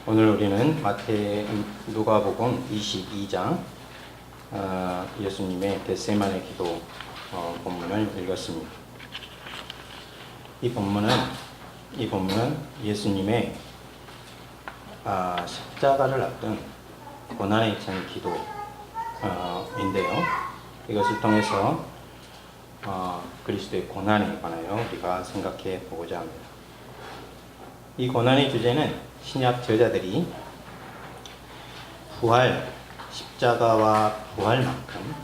오늘 우리는 누가복음 22장 예수님의 겟세마네 기도 본문을 읽었습니다. 이 본문은 예수님의 십자가를 앞둔 고난에 찬 기도인데요. 이것을 통해서 그리스도의 고난에 관하여 우리가 생각해 보고자 합니다. 이 고난의 주제는 신약 저자들이 십자가와 부활만큼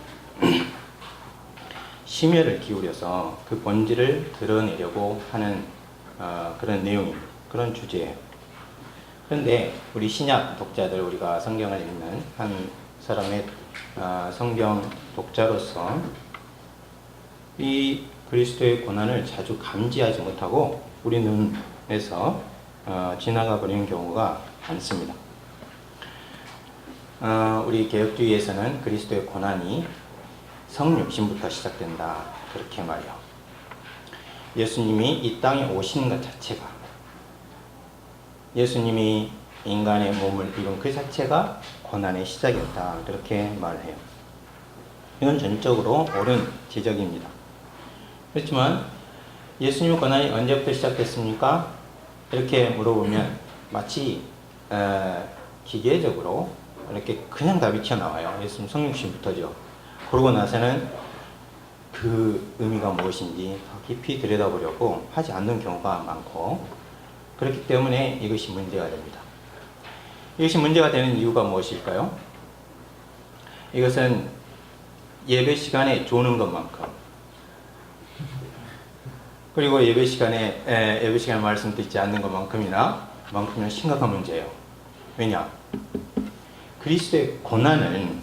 심혈을 기울여서 그 본질을 드러내려고 하는 그런 내용입니다. 그런 주제예요. 그런데 우리 신약 독자들, 우리가 성경을 읽는 한 사람의 성경 독자로서 이 그리스도의 고난을 자주 감지하지 못하고 우리 눈에서 지나가 버리는 경우가 많습니다. 우리 개혁주의에서는 그리스도의 고난이 성육신부터 시작된다, 그렇게 말해요. 예수님이 이 땅에 오신 것 자체가, 예수님이 인간의 몸을 입은 그 자체가 고난의 시작이었다, 그렇게 말해요. 이건 전적으로 옳은 지적입니다. 그렇지만 예수님의 고난이 언제부터 시작됐습니까? 이렇게 물어보면 마치 기계적으로 이렇게 그냥 답이 튀어나와요. 예수님 성육신부터죠. 그러고 나서는 그 의미가 무엇인지 더 깊이 들여다보려고 하지 않는 경우가 많고, 그렇기 때문에 이것이 문제가 됩니다. 이것이 문제가 되는 이유가 무엇일까요? 이것은 예배 시간에 조는 것만큼, 그리고 예배 시간에 말씀 듣지 않는 것만큼이나 심각한 문제예요. 왜냐? 그리스도의 고난은,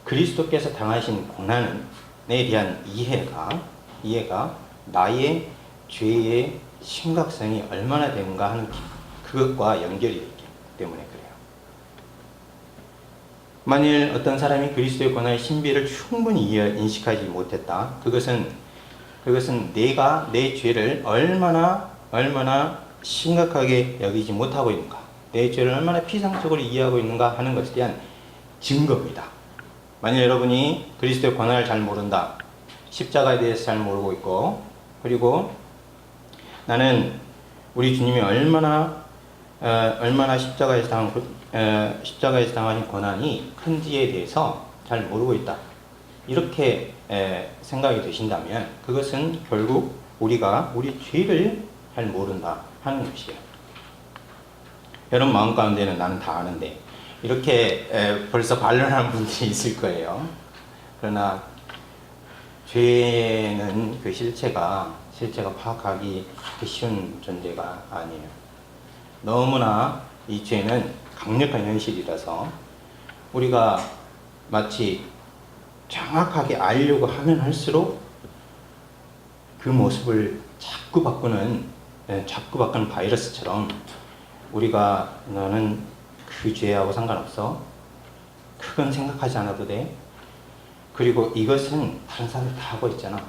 그리스도께서 당하신 고난에 대한 이해가 나의 죄의 심각성이 얼마나 되는가 하는 그것과 연결이 되기 때문에 그래요. 만일 어떤 사람이 그리스도의 고난의 신비를 충분히 인식하지 못했다, 그것은 내가 내 죄를 얼마나 심각하게 여기지 못하고 있는가, 내 죄를 얼마나 피상적으로 이해하고 있는가 하는 것에 대한 증거입니다. 만일 여러분이 그리스도의 고난을 잘 모른다, 십자가에 대해서 잘 모르고 있고, 그리고 나는 우리 주님이 얼마나 십자가에서 당하신 고난이 큰지에 대해서 잘 모르고 있다, 이렇게 생각이 되신다면 그것은 결국 우리가 우리 죄를 잘 모른다 하는 것이에요. 여러분 마음 가운데는 나는 다 아는데, 이렇게 벌써 반론하는 분들이 있을 거예요. 그러나 죄는 그 실체가 파악하기 쉬운 존재가 아니에요. 너무나 이 죄는 강력한 현실이라서 우리가 마치 정확하게 알려고 하면 할수록 그 모습을 자꾸 바꾸는 바이러스처럼 우리가 너는 그 죄하고 상관없어, 그건 생각하지 않아도 돼, 그리고 이것은 다른 사람들 다 하고 있잖아,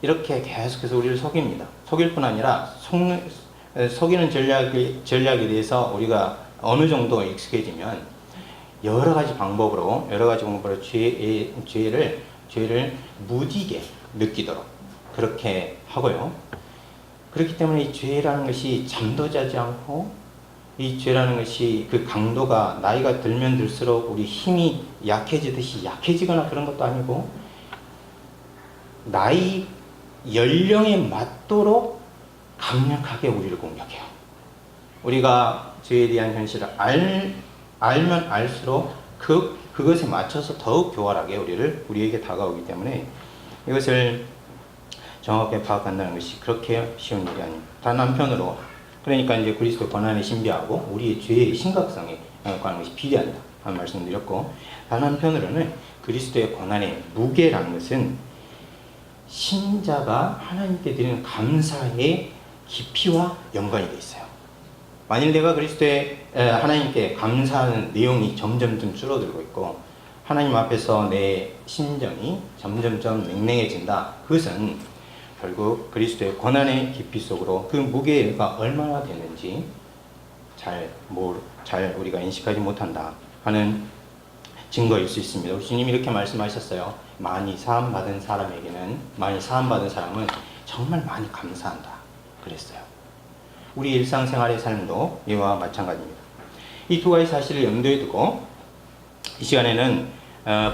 이렇게 계속해서 우리를 속입니다. 속일 뿐 아니라 속이는 전략에 대해서 우리가 어느 정도 익숙해지면 여러 가지 방법으로 죄를 무디게 느끼도록 그렇게 하고요. 그렇기 때문에 이 죄라는 것이 잠도 자지 않고, 이 죄라는 것이 그 강도가 나이가 들면 들수록 우리 힘이 약해지듯이 약해지거나 그런 것도 아니고, 나이 연령에 맞도록 강력하게 우리를 공격해요. 우리가 죄에 대한 현실을 알면 알수록 그것에 맞춰서 더욱 교활하게 우리에게 다가오기 때문에 이것을 정확하게 파악한다는 것이 그렇게 쉬운 일이 아닙니다. 단 한편으로, 그러니까 이제 그리스도의 고난의 신비하고 우리의 죄의 심각성에 관한 것이 비례한다 하는 말씀을 드렸고, 단 한편으로는 그리스도의 고난의 무게라는 것은 신자가 하나님께 드리는 감사의 깊이와 연관이 되어 있어요. 만일 내가 하나님께 감사하는 내용이 점점점 줄어들고 있고, 하나님 앞에서 내 심정이 점점점 냉랭해진다, 그것은 결국 그리스도의 고난의 깊이 속으로 그 무게가 얼마나 되는지 잘 우리가 인식하지 못한다 하는 증거일 수 있습니다. 우리 주님이 이렇게 말씀하셨어요. 많이 사함받은 사람은 정말 많이 감사한다 그랬어요. 우리 일상생활의 삶도 이와 마찬가지입니다. 이 두 가지 사실을 염두에 두고 이 시간에는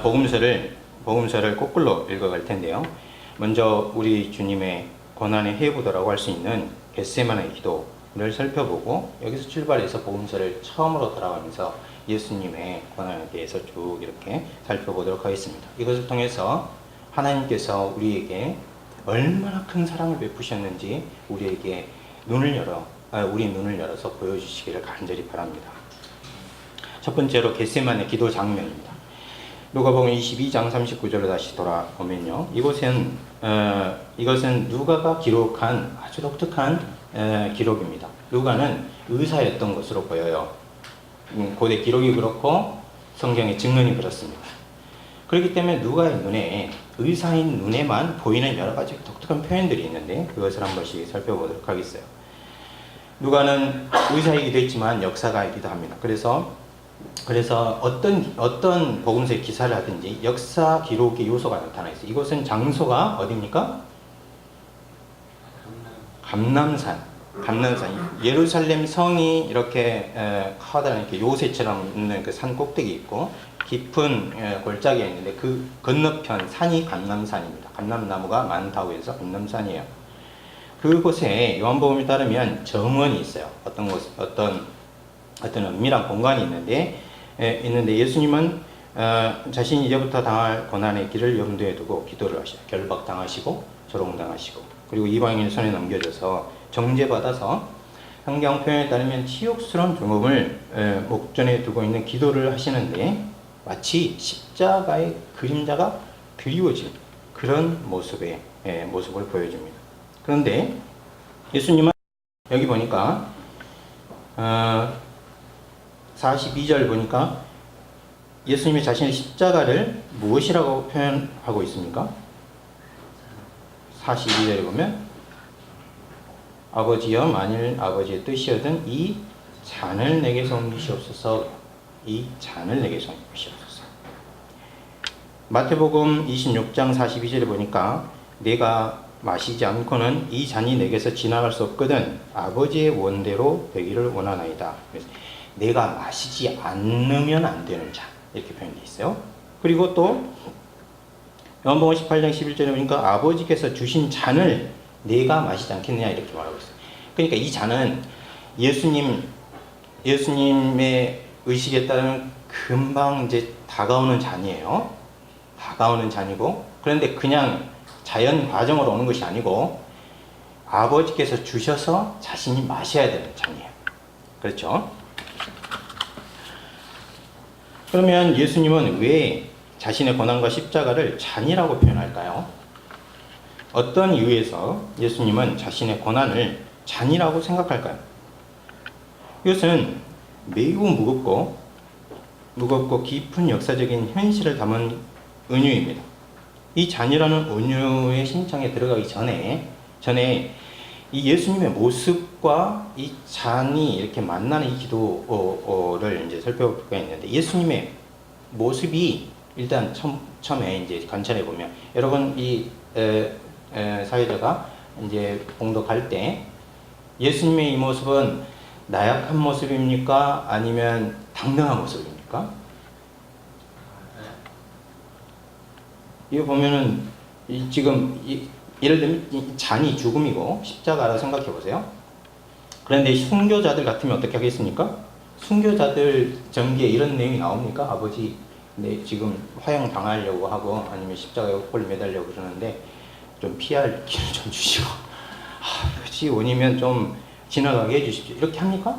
복음서를 거꾸로 읽어갈 텐데요. 먼저 우리 주님의 고난의 해부도라고 할 수 있는 겟세마네 기도를 살펴보고 여기서 출발해서 복음서를 처음으로 돌아가면서 예수님의 고난에 대해서 쭉 이렇게 살펴보도록 하겠습니다. 이것을 통해서 하나님께서 우리에게 얼마나 큰 사랑을 베푸셨는지 우리에게 우리 눈을 열어서 보여주시기를 간절히 바랍니다. 첫 번째로 겟세마네 기도 장면입니다. 누가복음 22장 39절로 다시 돌아오면요. 이것은 누가가 기록한 아주 독특한 기록입니다. 누가는 의사였던 것으로 보여요. 고대 기록이 그렇고 성경의 증언이 그렇습니다. 그렇기 때문에 누가의 눈에, 의사인 눈에만 보이는 여러 가지 독특한 표현들이 있는데 그것을 한 번씩 살펴보도록 하겠어요. 누가는 의사이기도 했지만 역사가이기도 합니다. 그래서 어떤 복음서의 기사를 하든지 역사 기록의 요소가 나타나 있어요. 이곳은 장소가 어디입니까? 감람산. 예루살렘 성이 이렇게 커다란 이렇게 요새처럼 있는 그 산 꼭대기 있고 깊은 골짜기에 있는데 그 건너편 산이 감람산입니다. 감람나무가 많다고 해서 감람산이에요. 그곳에 요한복음에 따르면 정원이 있어요. 어떤 은밀한 공간이 있는데 예수님은 자신이 이제부터 당할 고난의 길을 염두에 두고 기도를 하셔요. 결박당하시고 조롱당하시고 그리고 이방인 손에 넘겨져서 정죄받아서 성경 표현에 따르면 치욕스러운 죽음을 목전에 두고 있는 기도를 하시는데 마치 십자가의 그림자가 드리워진 그런 모습을 보여줍니다. 그런데 예수님은 여기 보니까 42절 보니까 예수님이 자신의 십자가를 무엇이라고 표현하고 있습니까? 42절에 보면 아버지여 만일 아버지의 뜻이거든 이 잔을 내게서 옮기시옵소서. 이 잔을 내게서 옮기시옵소서. 마태복음 26장 42절에 보니까 내가 마시지 않고는 이 잔이 내게서 지나갈 수 없거든 아버지의 원대로 되기를 원하나이다. 내가 마시지 않으면 안 되는 잔 이렇게 표현되어 있어요. 그리고 또 요한복음 18장 11절에 보니까 아버지께서 주신 잔을 내가 마시지 않겠느냐 이렇게 말하고 있어요. 그러니까 이 잔은 예수님의 의식에 따르면 금방 이제 다가오는 잔이에요. 다가오는 잔이고 그런데 그냥 자연 과정으로 오는 것이 아니고 아버지께서 주셔서 자신이 마셔야 되는 잔이에요. 그렇죠? 그러면 예수님은 왜 자신의 고난과 십자가를 잔이라고 표현할까요? 어떤 이유에서 예수님은 자신의 고난을 잔이라고 생각할까요? 이것은 매우 무겁고 깊은 역사적인 현실을 담은 은유입니다. 이 잔이라는 은유의 신청에 들어가기 전에 이 예수님의 모습과 이 잔이 이렇게 만나는 이 기도를 이제 살펴볼 수가 있는데 예수님의 모습이 일단 처음에 이제 관찰해 보면 여러분 이 사회자가 이제 봉독할 때 예수님의 이 모습은 나약한 모습입니까? 아니면 당당한 모습입니까? 이거 보면은 예를 들면 이 잔이 죽음이고 십자가라 생각해 보세요. 그런데 순교자들 같으면 어떻게 하겠습니까? 순교자들 전기에 이런 내용이 나옵니까? 아버지, 지금 화형 당하려고 하고 아니면 십자가에 꼴 매달려고 그러는데 좀 피할 길을 좀 주시고 그렇지 원이면 좀 지나가게 해주십시오. 이렇게 합니까?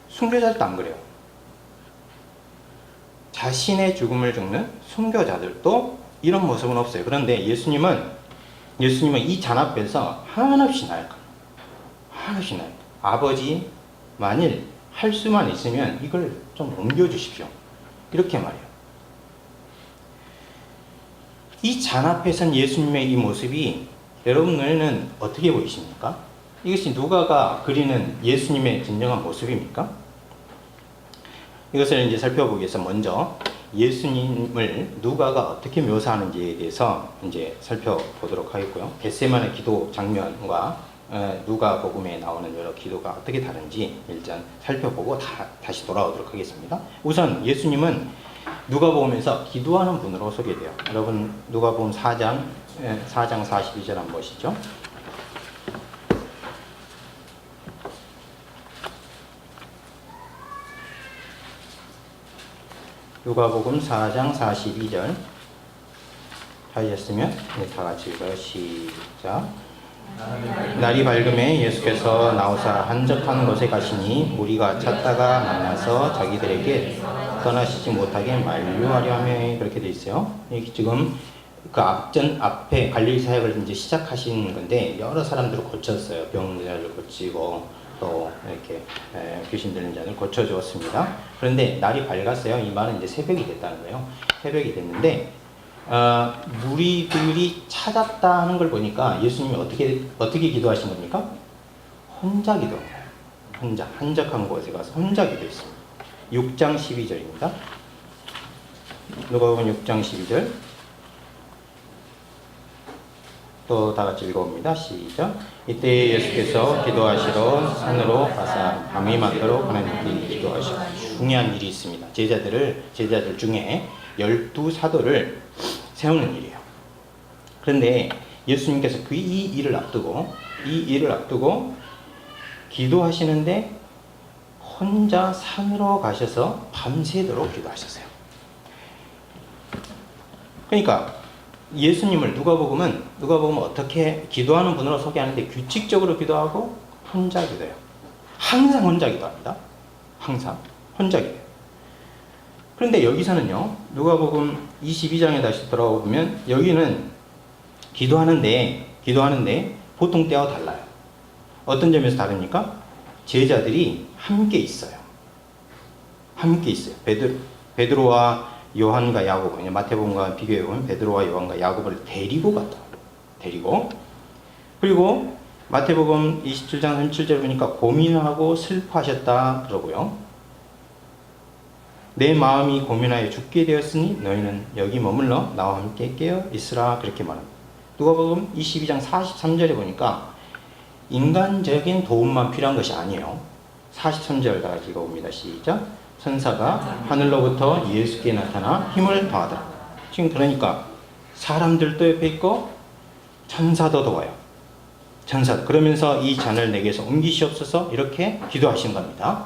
순교자들도 안 그래요. 자신의 죽음을 죽는 순교자들도 이런 모습은 없어요. 그런데 예수님은 이 잔 앞에서 한없이 나약합니다. 한없이 나약해요. 아버지, 만일 할 수만 있으면 이걸 좀 옮겨주십시오. 이렇게 말해요. 이 잔 앞에 선 예수님의 이 모습이 여러분 눈에는 어떻게 보이십니까? 이것이 누가가 그리는 예수님의 진정한 모습입니까? 이것을 이제 살펴보기 위해서 먼저 예수님을 누가가 어떻게 묘사하는지에 대해서 이제 살펴보도록 하겠고요. 겟세마네 기도 장면과 누가복음에 나오는 여러 기도가 어떻게 다른지 일단 살펴보고 다시 돌아오도록 하겠습니다. 우선 예수님은 누가복음에서 기도하는 분으로 소개돼요. 여러분 누가복음 4장 42절 한번 보시죠. 누가복음 4장 42절 하셨으면 다 같이 읽어요. 시작. 날이 밝음에 예수께서 나오사 한적한 곳에 가시니 무리가 찾다가 만나서 자기들에게 떠나시지 못하게 만류하려 하며 그렇게 돼 있어요. 이게 지금 그 앞에 갈릴리 사역을 이제 시작하신 건데 여러 사람들을 고쳤어요. 병자를 고치고 또 이렇게 귀신 들린 자를 고쳐주었습니다. 그런데 날이 밝았어요. 이 말은 이제 새벽이 됐다는 거예요. 새벽이 됐는데 무리들이 찾았다 하는 걸 보니까 예수님이 어떻게 기도하신 겁니까? 혼자 기도한 거예요. 혼자 한적한 곳에 가서 혼자 기도했습니다. 6장 12절입니다. 누가복음 6장 12절 또 다 같이 읽어봅니다. 시작. 이때 예수께서 기도하시러 산으로 가사 밤이 맞도록 하나님께 기도하시고 중요한 일이 있습니다. 제자들 중에 12사도를 세우는 일이에요. 그런데 예수님께서 이 일을 앞두고 기도하시는데 혼자 산으로 가셔서 밤새도록 기도하셨어요. 그러니까 예수님을 누가복음은 어떻게 기도하는 분으로 소개하는데 규칙적으로 기도하고 혼자 기도해요. 항상 혼자 기도합니다. 항상 혼자 기도해요. 그런데 여기서는요, 누가복음 22장에 다시 돌아오면 여기는 기도하는데 보통 때와 달라요. 어떤 점에서 다릅니까? 제자들이 함께 있어요. 베드로와 요한과 야곱, 마태복음과 비교해보면 베드로와 요한과 야곱을 데리고 갔다. 그리고 마태복음 27장 37절 보니까 고민하고 슬퍼하셨다 그러고요. 내 마음이 고민하여 죽게 되었으니 너희는 여기 머물러 나와 함께 깨어 있으라 그렇게 말합니다. 누가복음 22장 43절에 보니까 인간적인 도움만 필요한 것이 아니에요. 43절 다 같이 읽어봅니다. 시작. 천사가 하늘로부터 예수께 나타나 힘을 더하더라. 지금 그러니까 사람들도 옆에 있고 천사도 도와요. 그러면서 이 잔을 내게서 옮기시옵소서 이렇게 기도하신 겁니다.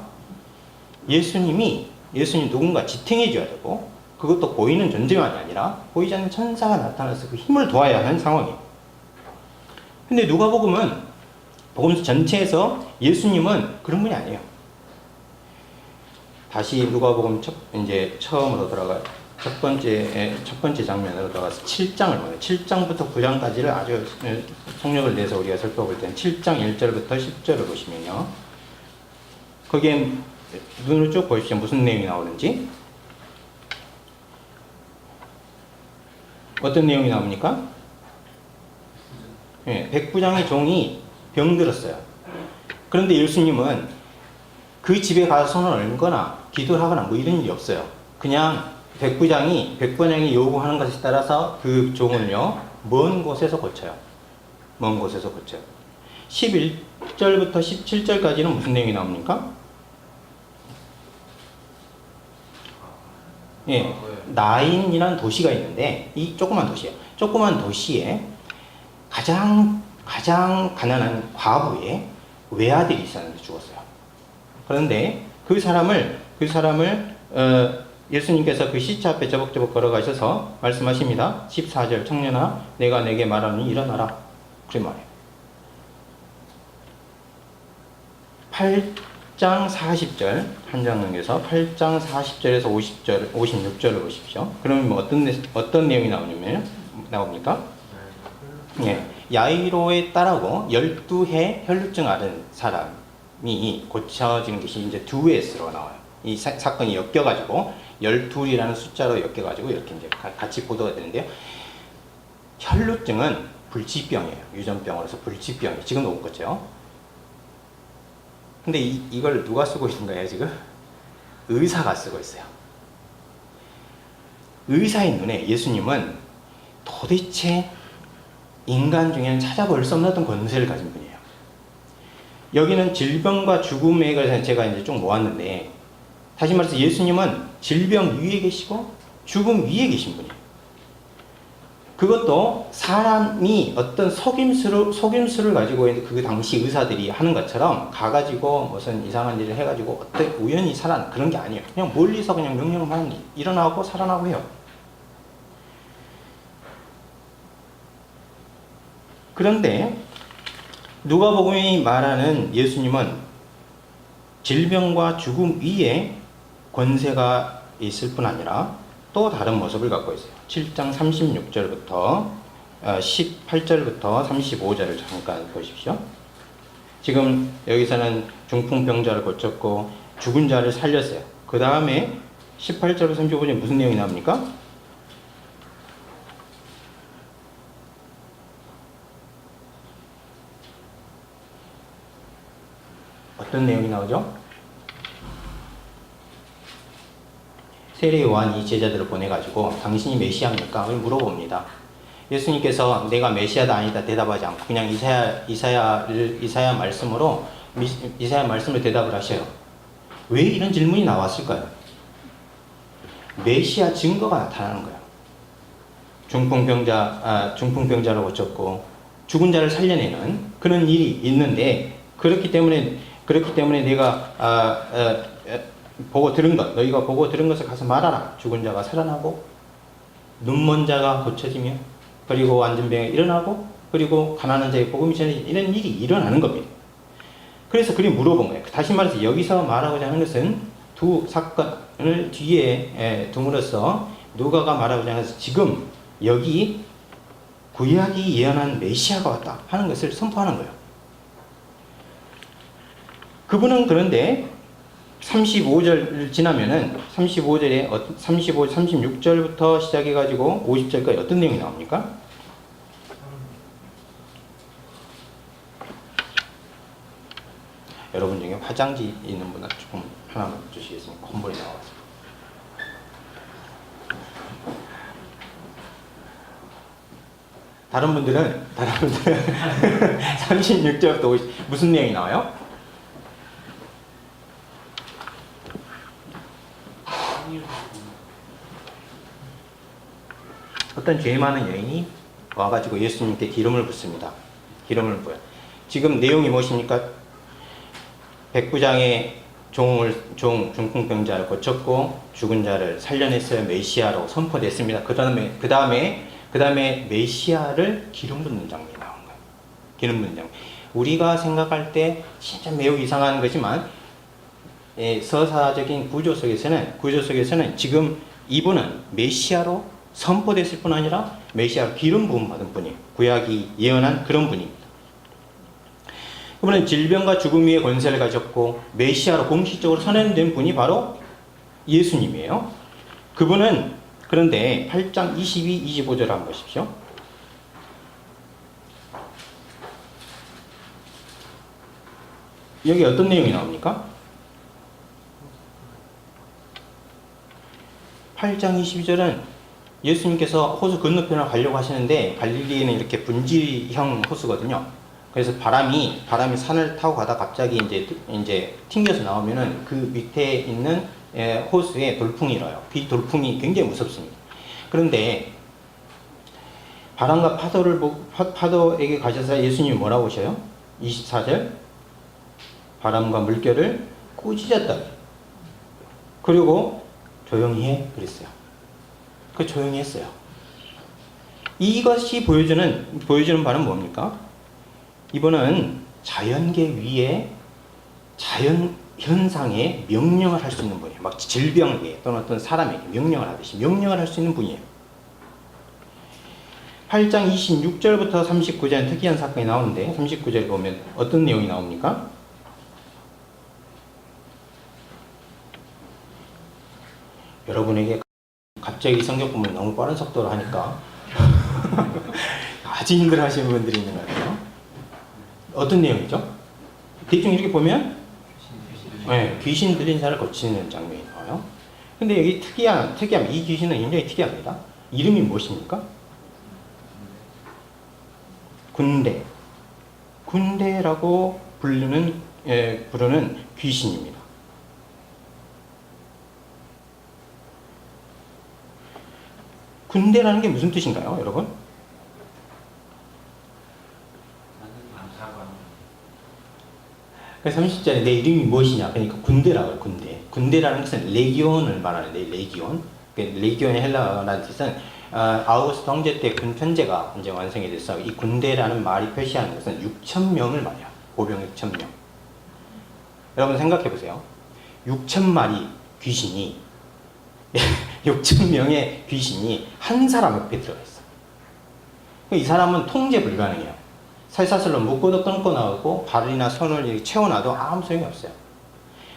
예수님 누군가 지탱해 줘야 되고 그것도 보이는 존재만이 아니라 보이지 않는 천사가 나타나서 그 힘을 도와야 하는 상황이에요. 근데 누가복음은 복음 전체에서 예수님은 그런 분이 아니에요. 다시 누가복음 처음으로 돌아가 첫 번째 장면으로 들어가서 7장을 보면 7장부터 9장까지를 아주 속력을 내서 우리가 살펴볼 때는 7장 1절부터 10절을 보시면요. 거기에 눈을 쭉 보십시오. 무슨 내용이 나오는지. 어떤 내용이 나옵니까? 백부장의 종이 병들었어요. 그런데 예수님은 그 집에 가서 손을 얹거나 기도를 하거나 뭐 이런 일이 없어요. 그냥 백부장이 요구하는 것에 따라서 그 종을요, 먼 곳에서 고쳐요. 11절부터 17절까지는 무슨 내용이 나옵니까? 나인이라는 도시가 있는데, 이 조그만 도시에 가장 가난한 과부의 외아들이 있었는데 죽었어요. 그런데 그 사람을 예수님께서 그 시체 앞에 저벅저벅 걸어가셔서 말씀하십니다. 14절 청년아 내가 내게 말하니 일어나라. 그래 말해요. 8장 40절 한 장 넘겨서 8장 40절에서 56절을 보십시오. 그러면 뭐 어떤 내용이 나옵니까? 야이로의 딸하고 12해 혈루증 앓은 사람이 고쳐지는 것이 이제 두에스로 나와요. 이 사건이 엮여가지고 12이라는 숫자로 엮여가지고 이렇게 이제 같이 보도가 되는데요. 혈루증은 불치병이에요. 유전병으로서 불치병이에요. 지금도 못 고쳐요. 근데 이걸 누가 쓰고 있는 거예요, 지금? 의사가 쓰고 있어요. 의사의 눈에 예수님은 도대체 인간 중에는 찾아볼 수 없는 권세를 가진 분이에요. 여기는 질병과 죽음에 관해서 제가 이제 좀 모았는데, 다시 말해서 예수님은 질병 위에 계시고 죽음 위에 계신 분이에요. 그것도 사람이 어떤 속임수를 가지고 그 당시 의사들이 하는 것처럼 가가지고 무슨 이상한 일을 해가지고 어떤 우연히 그런 게 아니에요. 그냥 멀리서 그냥 명령을 하는 게 일어나고 살아나고 해요. 그런데 누가복음이 말하는 예수님은 질병과 죽음 위에 권세가 있을 뿐 아니라 또 다른 모습을 갖고 있어요. 7장 36절부터 18절부터 35절을 잠깐 보십시오. 지금 여기서는 중풍병자를 고쳤고 죽은 자를 살렸어요. 그 다음에 18절부터 35절에 무슨 내용이 나옵니까? 어떤 내용이 나오죠? 세례 요한이 제자들을 보내가지고 당신이 메시아입니까? 물어봅니다. 예수님께서 내가 메시아다 아니다 대답하지 않고 그냥 이사야 말씀을 대답을 하셔요. 왜 이런 질문이 나왔을까요? 메시아 증거가 나타나는 거예요. 중풍병자를 고쳤고 죽은 자를 살려내는 그런 일이 있는데 그렇기 때문에 내가 너희가 보고 들은 것을 가서 말하라. 죽은 자가 살아나고 눈먼 자가 고쳐지며 그리고 앉은 병이 일어나고 그리고 가난한 자의 복음이 전해지는 이런 일이 일어나는 겁니다. 그래서 그리 물어본 거예요. 다시 말해서 여기서 말하고자 하는 것은 두 사건을 뒤에 둠으로써 누가가 말하고자 하는 것은 지금 여기 구약이 예언한 메시아가 왔다 하는 것을 선포하는 거예요. 그분은 그런데 35절 지나면은 36절부터 시작해가지고 50절까지 어떤 내용이 나옵니까? 여러분 중에 화장지 있는 분은 조금 하나만 주시겠습니까? 콤보에 나와서. 다른 분들은 36절부터 50 무슨 내용이 나와요? 어떤 죄 많은 여인이 와가지고 예수님께 기름을 붓습니다. 기름을 부어요. 지금 내용이 무엇입니까? 백부장의 중풍병자를 고쳤고 죽은 자를 살려냈어요. 메시아로 선포됐습니다. 그 다음에 메시아를 기름 붓는 장면이 나온 거예요. 기름 붓는 장면. 우리가 생각할 때 진짜 매우 이상한 거지만 서사적인 구조 속에서는 지금 이분은 메시아로 선포됐을 뿐 아니라 메시아 기름 부음 받은 분이에요. 구약이 예언한 그런 분입니다. 그분은 질병과 죽음 위에 권세를 가졌고 메시아로 공식적으로 선언된 분이 바로 예수님이에요. 그분은 그런데 8장 22, 25절 한번 보십시오. 여기 어떤 내용이 나옵니까? 8장 22절은 예수님께서 호수 건너편을 가려고 하시는데 갈릴리에는 이렇게 분지형 호수거든요. 그래서 바람이 산을 타고 가다 갑자기 이제 튕겨서 나오면은 그 밑에 있는 호수에 돌풍이 일어요. 그 돌풍이 굉장히 무섭습니다. 그런데 바람과 파도에게 가셔서 예수님이 뭐라고 하셔요? 24절 바람과 물결을 꾸짖었다. 그리고 조용히 해 그랬어요. 그 조용히 했어요. 이것이 보여주는 바는 뭡니까? 이분은 자연계 위에 자연 현상에 명령을 할 수 있는 분이에요. 막 질병에 또는 어떤 사람에게 명령을 하듯이 명령을 할 수 있는 분이에요. 8장 26절부터 39절은 특이한 사건이 나오는데 39절 보면 어떤 내용이 나옵니까? 여러분에게 갑자기 성경 보면 너무 빠른 속도로 하니까 아주 힘들어 하시는 분들이 있는 것 같아요. 어떤 내용이죠? 대충 이렇게 보면 네, 귀신 들린 자를 고치는 장면이 나와요. 근데 여기 특이함, 이 귀신은 굉장히 특이합니다. 이름이 무엇입니까? 군대라고 부르는 귀신입니다. 군대라는 게 무슨 뜻인가요, 여러분? 그래서 30절에 내 이름이 무엇이냐? 그러니까 군대라고요, 군대. 군대라는 것은 레기온을 말하는데, 레기온. 레기온의 헬라어라는 뜻은 아우구스트 황제 때 군 편제가 이제 완성이 돼서 이 군대라는 말이 표시하는 것은 6,000명을 말이야. 보병 6,000명. 여러분 생각해 보세요. 6,000마리 귀신이 6,000명의 귀신이 한 사람 옆에 들어가 있어. 이 사람은 통제 불가능해요. 쇠사슬로 묶어도 끊고 나오고 발이나 손을 채워놔도 아무 소용이 없어요.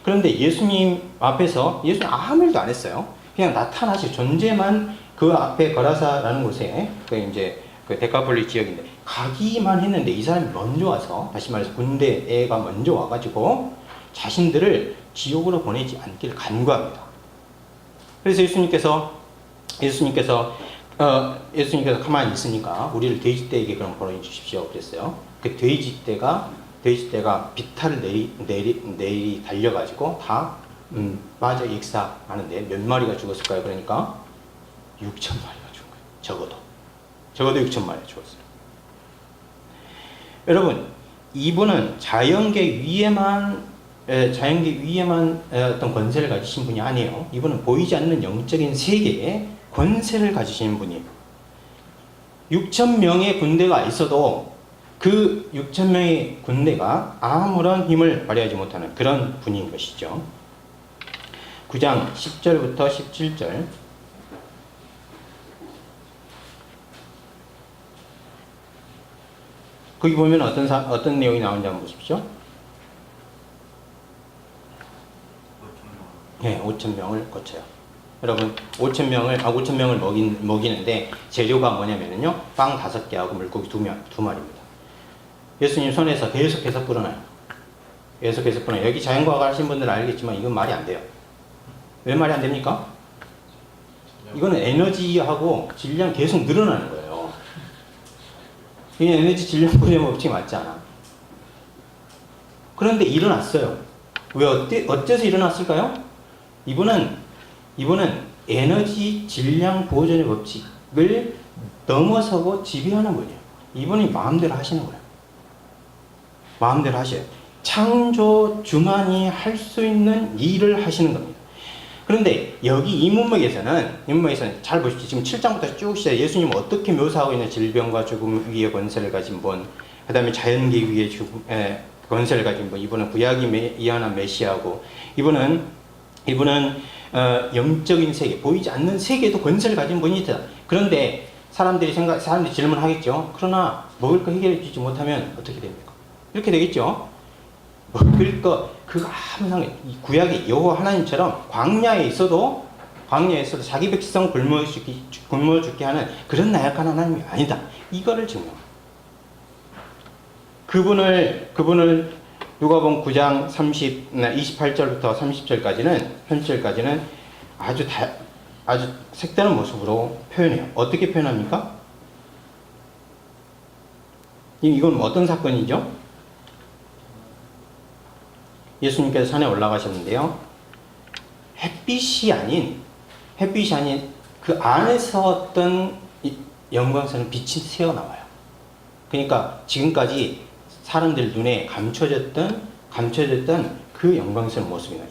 그런데 예수님 앞에서 예수님 아무 일도 안 했어요. 그냥 나타나시 존재만 그 앞에 거라사라는 곳에 그 데카폴리 지역인데 가기만 했는데 이 사람이 먼저 와서 다시 말해서 군대가 먼저 와가지고 자신들을 지옥으로 보내지 않기를 간구합니다. 그래서 예수님께서 가만히 있으니까 우리를 돼지떼에게 그럼 보내주십시오 그랬어요. 그 돼지떼가 비탈을 내리 달려가지고 다 맞아 익사하는데 몇 마리가 죽었을까요? 그러니까 6,000마리가 죽은 거예요. 적어도 6,000마리가 죽었어요. 여러분, 이분은 자연계 위에만 어떤 권세를 가지신 분이 아니에요. 이분은 보이지 않는 영적인 세계에 권세를 가지신 분이에요. 6,000명의 군대가 있어도 그 6,000명의 군대가 아무런 힘을 발휘하지 못하는 그런 분인 것이죠. 9장 10절부터 17절. 거기 보면 어떤 내용이 나오는지 한번 보십시오. 네, 5,000명을 거쳐요. 여러분, 5,000명을 먹이는데 재료가 뭐냐면요. 빵 5개하고 물고기 2마리입니다. 예수님 손에서 계속해서 불어나요. 여기 자연과학 하신 분들은 알겠지만 이건 말이 안 돼요. 왜 말이 안 됩니까? 이거는 에너지하고 질량 계속 늘어나는 거예요. 이 에너지 질량 분해 법칙이 맞지 않아. 그런데 일어났어요. 왜 어째서 일어났을까요? 이분은 에너지 질량 보존의 법칙을 넘어서고 지배하는 분이에요. 이분이 마음대로 하시는 거예요. 마음대로 하셔요. 창조 주만이 할 수 있는 일을 하시는 겁니다. 그런데 여기 이 문맥에서는 잘 보십시오. 지금 7장부터 쭉 시작. 예수님은 어떻게 묘사하고 있는 질병과 죽음 위에 권세를 가진 분, 그 다음에 자연계 위에 권세를 가진 분, 이분은 구약이 예언한 메시아고, 이분은 영적인 세계, 보이지 않는 세계에도 권세를 가진 분이다. 그런데 사람들이 질문하겠죠. 그러나 먹을 거 해결해 주지 못하면 어떻게 됩니까? 이렇게 되겠죠. 먹을 거 그거 아무 상관. 구약의 여호와 하나님처럼 광야에 있어도 자기 백성 굶어 죽게 하는 그런 나약한 하나님이 아니다. 이거를 증명합니다. 그분을 누가복음 9장 28절부터 30절까지는 아주 색다른 모습으로 표현해요. 어떻게 표현합니까? 이건 어떤 사건이죠? 예수님께서 산에 올라가셨는데요. 햇빛이 아닌 그 안에서 어떤 영광스러운 빛이 새어나와요. 그러니까 지금까지 사람들 눈에 감춰졌던 그 영광스러운 모습이나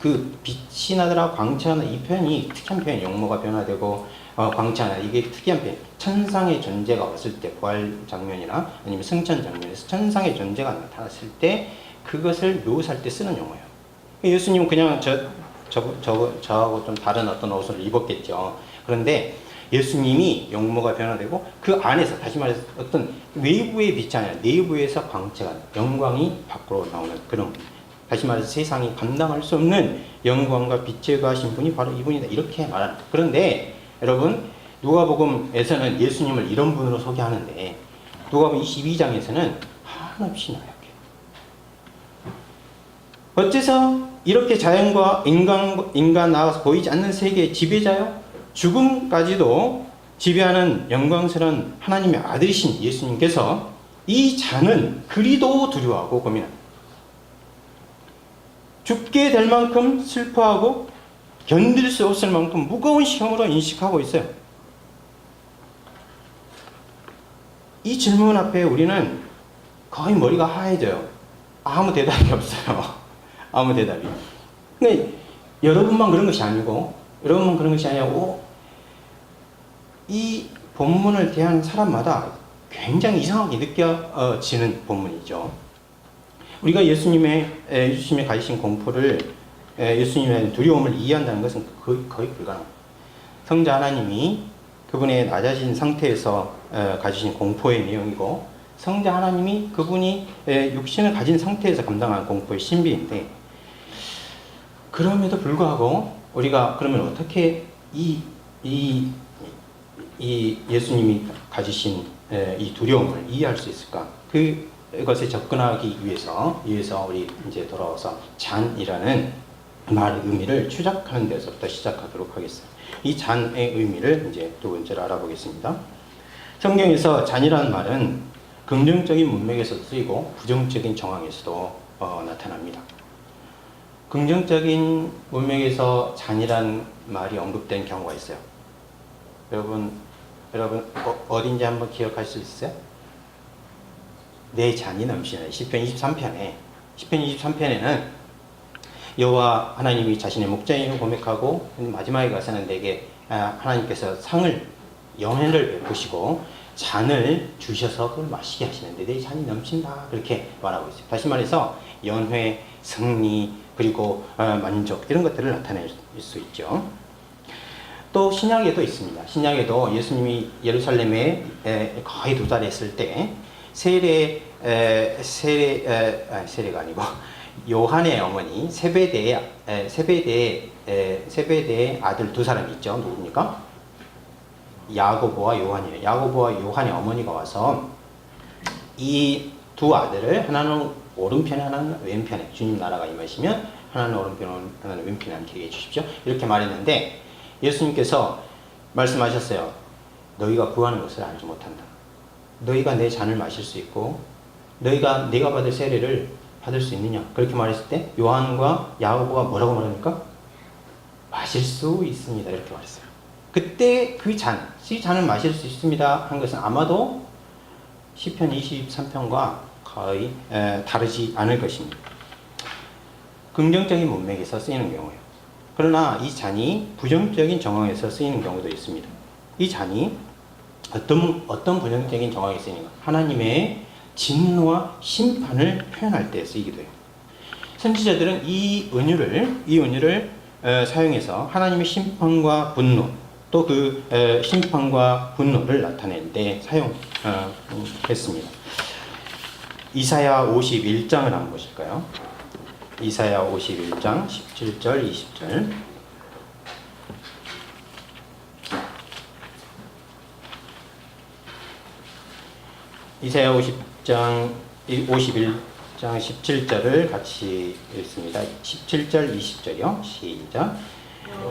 그 빛이 나더라 광채하나 이 표현이 특이한 표현, 영모가 변화되고 광채하나 이게 특이한 표현. 천상의 존재가 왔을 때 부활 장면이나 아니면 승천 장면에서 천상의 존재가 나타났을 때 그것을 묘사할 때 쓰는 용어예요. 예수님은 그냥 저하고 좀 다른 어떤 옷을 입었겠죠. 그런데 예수님이 영모가 변화되고 그 안에서 다시 말해서 어떤 외부의 빛이 아니라 내부에서 광채가 영광이 밖으로 나오는 그런, 다시 말해서 세상이 감당할 수 없는 영광과 빛에 가신 분이 바로 이분이다. 이렇게 말하는 거예요. 그런데 여러분, 누가복음에서는 예수님을 이런 분으로 소개하는데 누가복음 22장에서는 한없이 나약해요. 어째서 이렇게 자연과 인간 나와서 보이지 않는 세계의 지배자요? 죽음까지도 지배하는 영광스러운 하나님의 아들이신 예수님께서 이 잔은 그리도 두려워하고 고민합니다. 죽게 될 만큼 슬퍼하고 견딜 수 없을 만큼 무거운 시험으로 인식하고 있어요. 이 질문 앞에 우리는 거의 머리가 하얘져요. 아무 대답이 없어요. 아무 대답이. 근데 여러분만 그런 것이 아니고, 이 본문을 대하는 사람마다 굉장히 이상하게 느껴지는 본문이죠. 우리가 예수님의 가지신 공포를, 예수님의 두려움을 이해한다는 것은 거의 불가능합니다. 성자 하나님이 그분의 낮아진 상태에서 가지신 공포의 내용이고, 성자 하나님이 그분이 육신을 가진 상태에서 감당한 공포의 신비인데, 그럼에도 불구하고 우리가 그러면 어떻게 이 예수님이 가지신 이 두려움을 이해할 수 있을까? 그것에 접근하기 위해서 우리 이제 돌아와서 잔이라는 말의 의미를 추적하는 데서부터 시작하도록 하겠습니다. 이 잔의 의미를 이제 두 번째로 알아보겠습니다. 성경에서 잔이라는 말은 긍정적인 문맥에서 쓰이고 부정적인 정황에서도 나타납니다. 긍정적인 문맥에서 잔이라는 말이 언급된 경우가 있어요. 여러분 어딘지 한번 기억할 수 있어요? 내 잔이 넘치네. 시편 23편에는 여호와 하나님이 자신의 목자임을 고백하고 마지막에 가서는 내게 하나님께서 연회를 베푸시고 잔을 주셔서 그걸 마시게 하시는데 내 잔이 넘친다, 그렇게 말하고 있어요. 다시 말해서 연회, 승리, 그리고 만족, 이런 것들을 나타낼 수 있죠. 또 신약에도 있습니다. 신약에도 예수님이 예루살렘에 거의 도달했을 때 세례가 아니고 요한의 어머니 세베대의 아들 두 사람이 있죠. 누굽니까? 야고보와 요한이에요. 야고보와 요한의 어머니가 와서 이 두 아들을, 하나는 오른편에 하나는 왼편에, 주님 나라가 임하시면 하나는 오른편에 하나는 왼편에 앉게 해주십시오, 이렇게 말했는데 예수님께서 말씀하셨어요. 너희가 구하는 것을 알지 못한다. 너희가 내 잔을 마실 수 있고 내가 받을 세례를 받을 수 있느냐, 그렇게 말했을 때 요한과 야고보가 뭐라고 말합니까? 마실 수 있습니다, 이렇게 말했어요. 그때 이 잔을 마실 수 있습니다 한 것은 아마도 시편 23편과 거의 다르지 않을 것입니다. 긍정적인 문맥에서 쓰이는 경우예요. 그러나 이 잔이 부정적인 정황에서 쓰이는 경우도 있습니다. 이 잔이 어떤 부정적인 정황에 쓰이는가? 하나님의 진노와 심판을 표현할 때 쓰이기도 해요. 선지자들은 이 은유를 사용해서 하나님의 심판과 분노, 또 그 심판과 분노를 나타낼 때 사용했습니다. 이사야 51장을 한번 보실까요? 이사야 51장 17절 20절. 이사야 51장 17절을 같이 읽습니다. 17절 20절이요. 시작.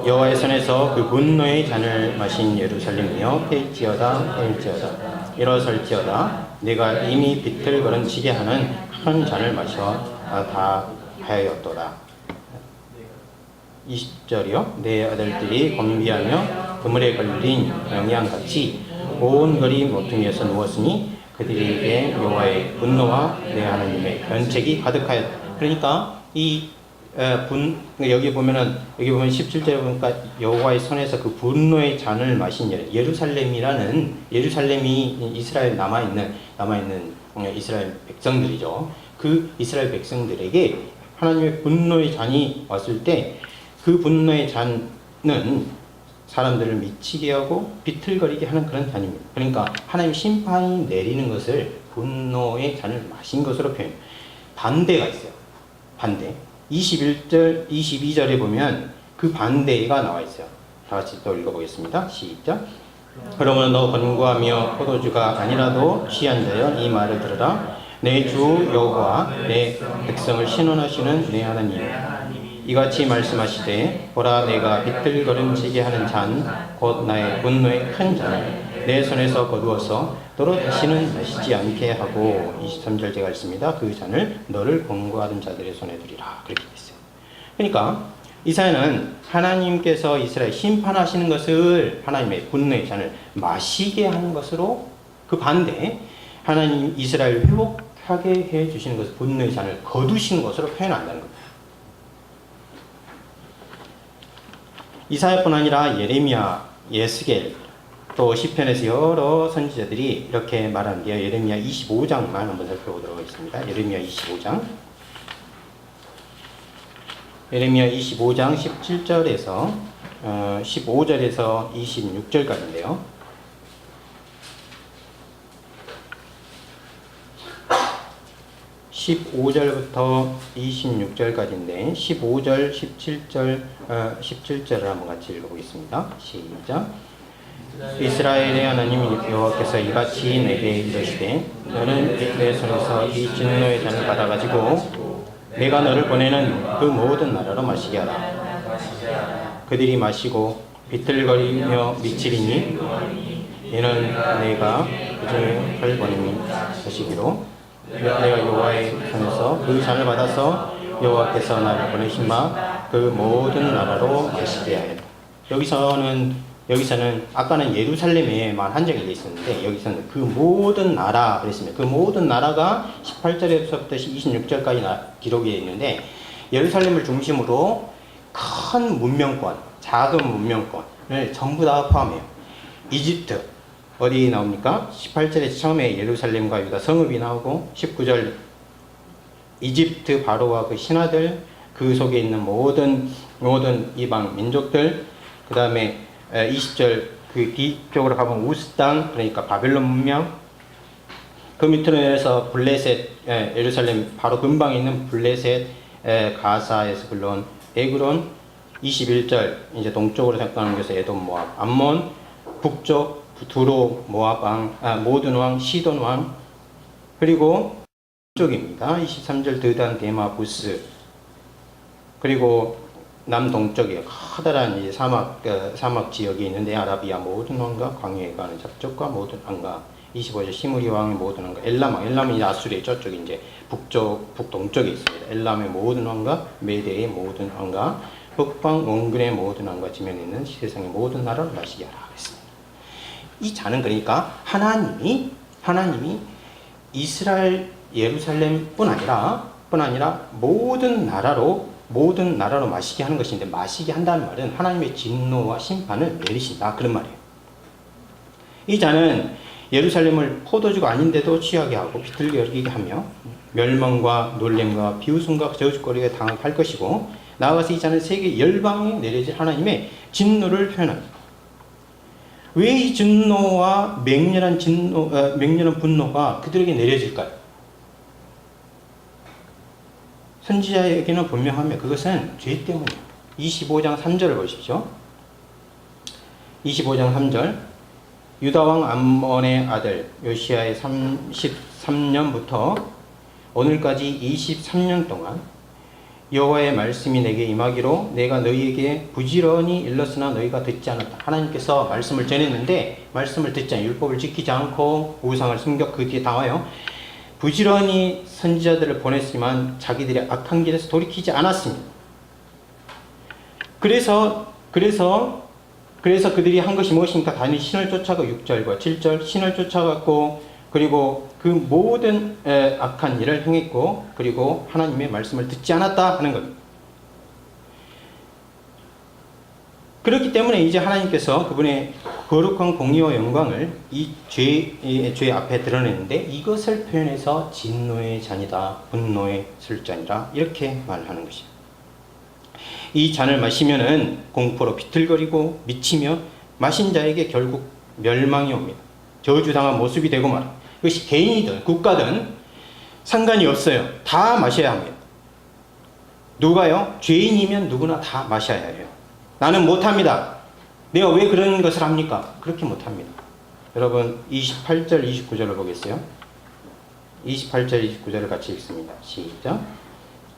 여호와의 손에서 그 분노의 잔을 마신 예루살렘이여 깰지어다 일어설지어다. 내가 이미 비틀거른 지게 하는 큰 잔을 마셔 다 하였도다. 20절이요. 내 아들들이 건비하며 그물에 걸린 영양같이 온 거리 모퉁이에서 누웠으니 그들에게 여호와의 분노와 내 하나님의 면책이 가득하였다. 그러니까 여기 보면 17절에 보니까 여호와의 손에서 그 분노의 잔을 마신 예루살렘이 이스라엘 남아있는 이스라엘 백성들이죠. 그 이스라엘 백성들에게 하나님의 분노의 잔이 왔을 때 그 분노의 잔은 사람들을 미치게 하고 비틀거리게 하는 그런 잔입니다. 그러니까 하나님 심판이 내리는 것을 분노의 잔을 마신 것으로 표현해요. 반대가 있어요. 반대. 21절, 22절에 보면 그 반대가 나와 있어요. 다 같이 또 읽어보겠습니다. 시작. 그러므로 너 권고하며 포도주가 아니라도 취한 자여 이 말을 들으라. 내 주 여호와 내 백성을 신원하시는 내 하나님 이같이 말씀하시되 보라 내가 비틀거림치게 하는 잔 곧 나의 분노의 큰 잔을 내 손에서 거두어서 너로 다시는 마시지 않게 하고 23절 제가 읽습니다. 그 잔을 너를 권고하던 자들의 손에 두리라. 그렇게 됐어요. 그러니까 이사야는 하나님께서 이스라엘 심판하시는 것을 하나님의 분노의 잔을 마시게 하는 것으로 그 반대 하나님 이스라엘 회복하게 해주시는 것을 분노의 잔을 거두시는 것으로 표현한다는 겁니다. 이사야뿐 아니라 예레미야, 예스겔, 또 시편에서 여러 선지자들이 이렇게 말하는데요. 예레미야 25장만 한번 살펴보도록 하겠습니다. 예레미야 25장. 예레미야 25장 17절에서 15절에서 26절까지인데요. 15절부터 26절까지인데 15절, 17절을 한번 같이 읽어보겠습니다. 시작. 이스라엘의 하나님 여호와께서 이같이 내게 이르시되 너는 내 손에서 이 진노의 잔을 받아가지고 내가 너를 보내는 그 모든 나라로 마시게 하라. 그들이 마시고 비틀거리며 미치리니 이는 내가 그중에 할 보냄이 것이기로 내가 여호와의 손에서 그 잔을 받아서 여호와께서 나를 보내신 바 그 모든 나라로 마시게 하였다. 여기서는 아까는 예루살렘에만 한정이 되어 있었는데 여기서는 그 모든 나라 그랬습니다. 그 모든 나라가 18절에서부터 26절까지 기록이 되어 있는데 예루살렘을 중심으로 큰 문명권, 작은 문명권을 전부 다 포함해요. 이집트 어디 나옵니까? 18절에 처음에 예루살렘과 유다 성읍이 나오고 19절 이집트 바로와 그 신하들 그 속에 있는 모든 이방 민족들 그 다음에 20절 그 뒤쪽으로 가면 우스 땅 그러니까 바벨론 문명 그 밑으로 내려서 블레셋 예루살렘 바로 근방에 있는 블레셋 가사에서 불러온 에그론 21절 이제 동쪽으로 생각하는 것에서 에돔 모압 암몬 북쪽 두로 모압 왕 모든 왕 시돈 왕 그리고 북쪽입니다. 23절 드단 데마 부스 그리고 남동쪽에 커다란 이제 사막 지역이 있는데 아라비아 모든 왕과 광야에 가는 잡족과 모든 왕과 25절 시므리 왕의 모든 왕과 엘람은 아수르의 저쪽에 이제 북동쪽에 있습니다. 엘람의 모든 왕과 메대의 모든 왕과 북방 원근의 모든 왕과 지면에 있는 세상의 모든 나라를 마시게 하라 했습니다. 이 잔은 그러니까 하나님이 이스라엘 예루살렘뿐 아니라 모든 나라로 마시게 하는 것인데 마시게 한다는 말은 하나님의 진노와 심판을 내리신다 그런 말이에요. 이 잔은 예루살렘을 포도주가 아닌데도 취하게 하고 비틀거리게 하며 멸망과 놀림과 비웃음과 저주거리에 당할 것이고 나아가서 이 잔은 세계 열방에 내려질 하나님의 진노를 표현합니다. 왜 이 진노와 맹렬한 분노가 그들에게 내려질까요? 선지자에게는 분명하며 그것은 죄 때문이에요. 25장 3절을 보십시오. 25장 3절 유다왕 암몬의 아들 요시야의 33년부터 오늘까지 23년 동안 여호와의 말씀이 내게 임하기로 내가 너희에게 부지런히 일렀으나 너희가 듣지 않았다. 하나님께서 말씀을 전했는데 말씀을 듣지 않고 율법을 지키지 않고 우상을 숨겨 그 뒤에 나와요. 부지런히 선지자들을 보냈지만 자기들의 악한 길에서 돌이키지 않았습니다. 그래서 그들이 한 것이 무엇입니까? 단지 신을 쫓아가 6절과 7절 신을 쫓아갔고 그리고 그 모든 악한 일을 행했고 그리고 하나님의 말씀을 듣지 않았다 하는 겁니다. 그렇기 때문에 이제 하나님께서 그분의 거룩한 공의와 영광을 이 죄 앞에 드러내는데 이것을 표현해서 진노의 잔이다, 분노의 술잔이라 이렇게 말하는 것입니다. 이 잔을 마시면은 공포로 비틀거리고 미치며 마신 자에게 결국 멸망이 옵니다. 저주당한 모습이 되고 말아. 이것이 개인이든 국가든 상관이 없어요. 다 마셔야 합니다. 누가요? 죄인이면 누구나 다 마셔야 해요. 나는 못합니다. 내가 왜 그런 것을 합니까? 그렇게 못합니다. 여러분 28절 29절을 보겠어요. 28절 29절을 같이 읽습니다. 시작.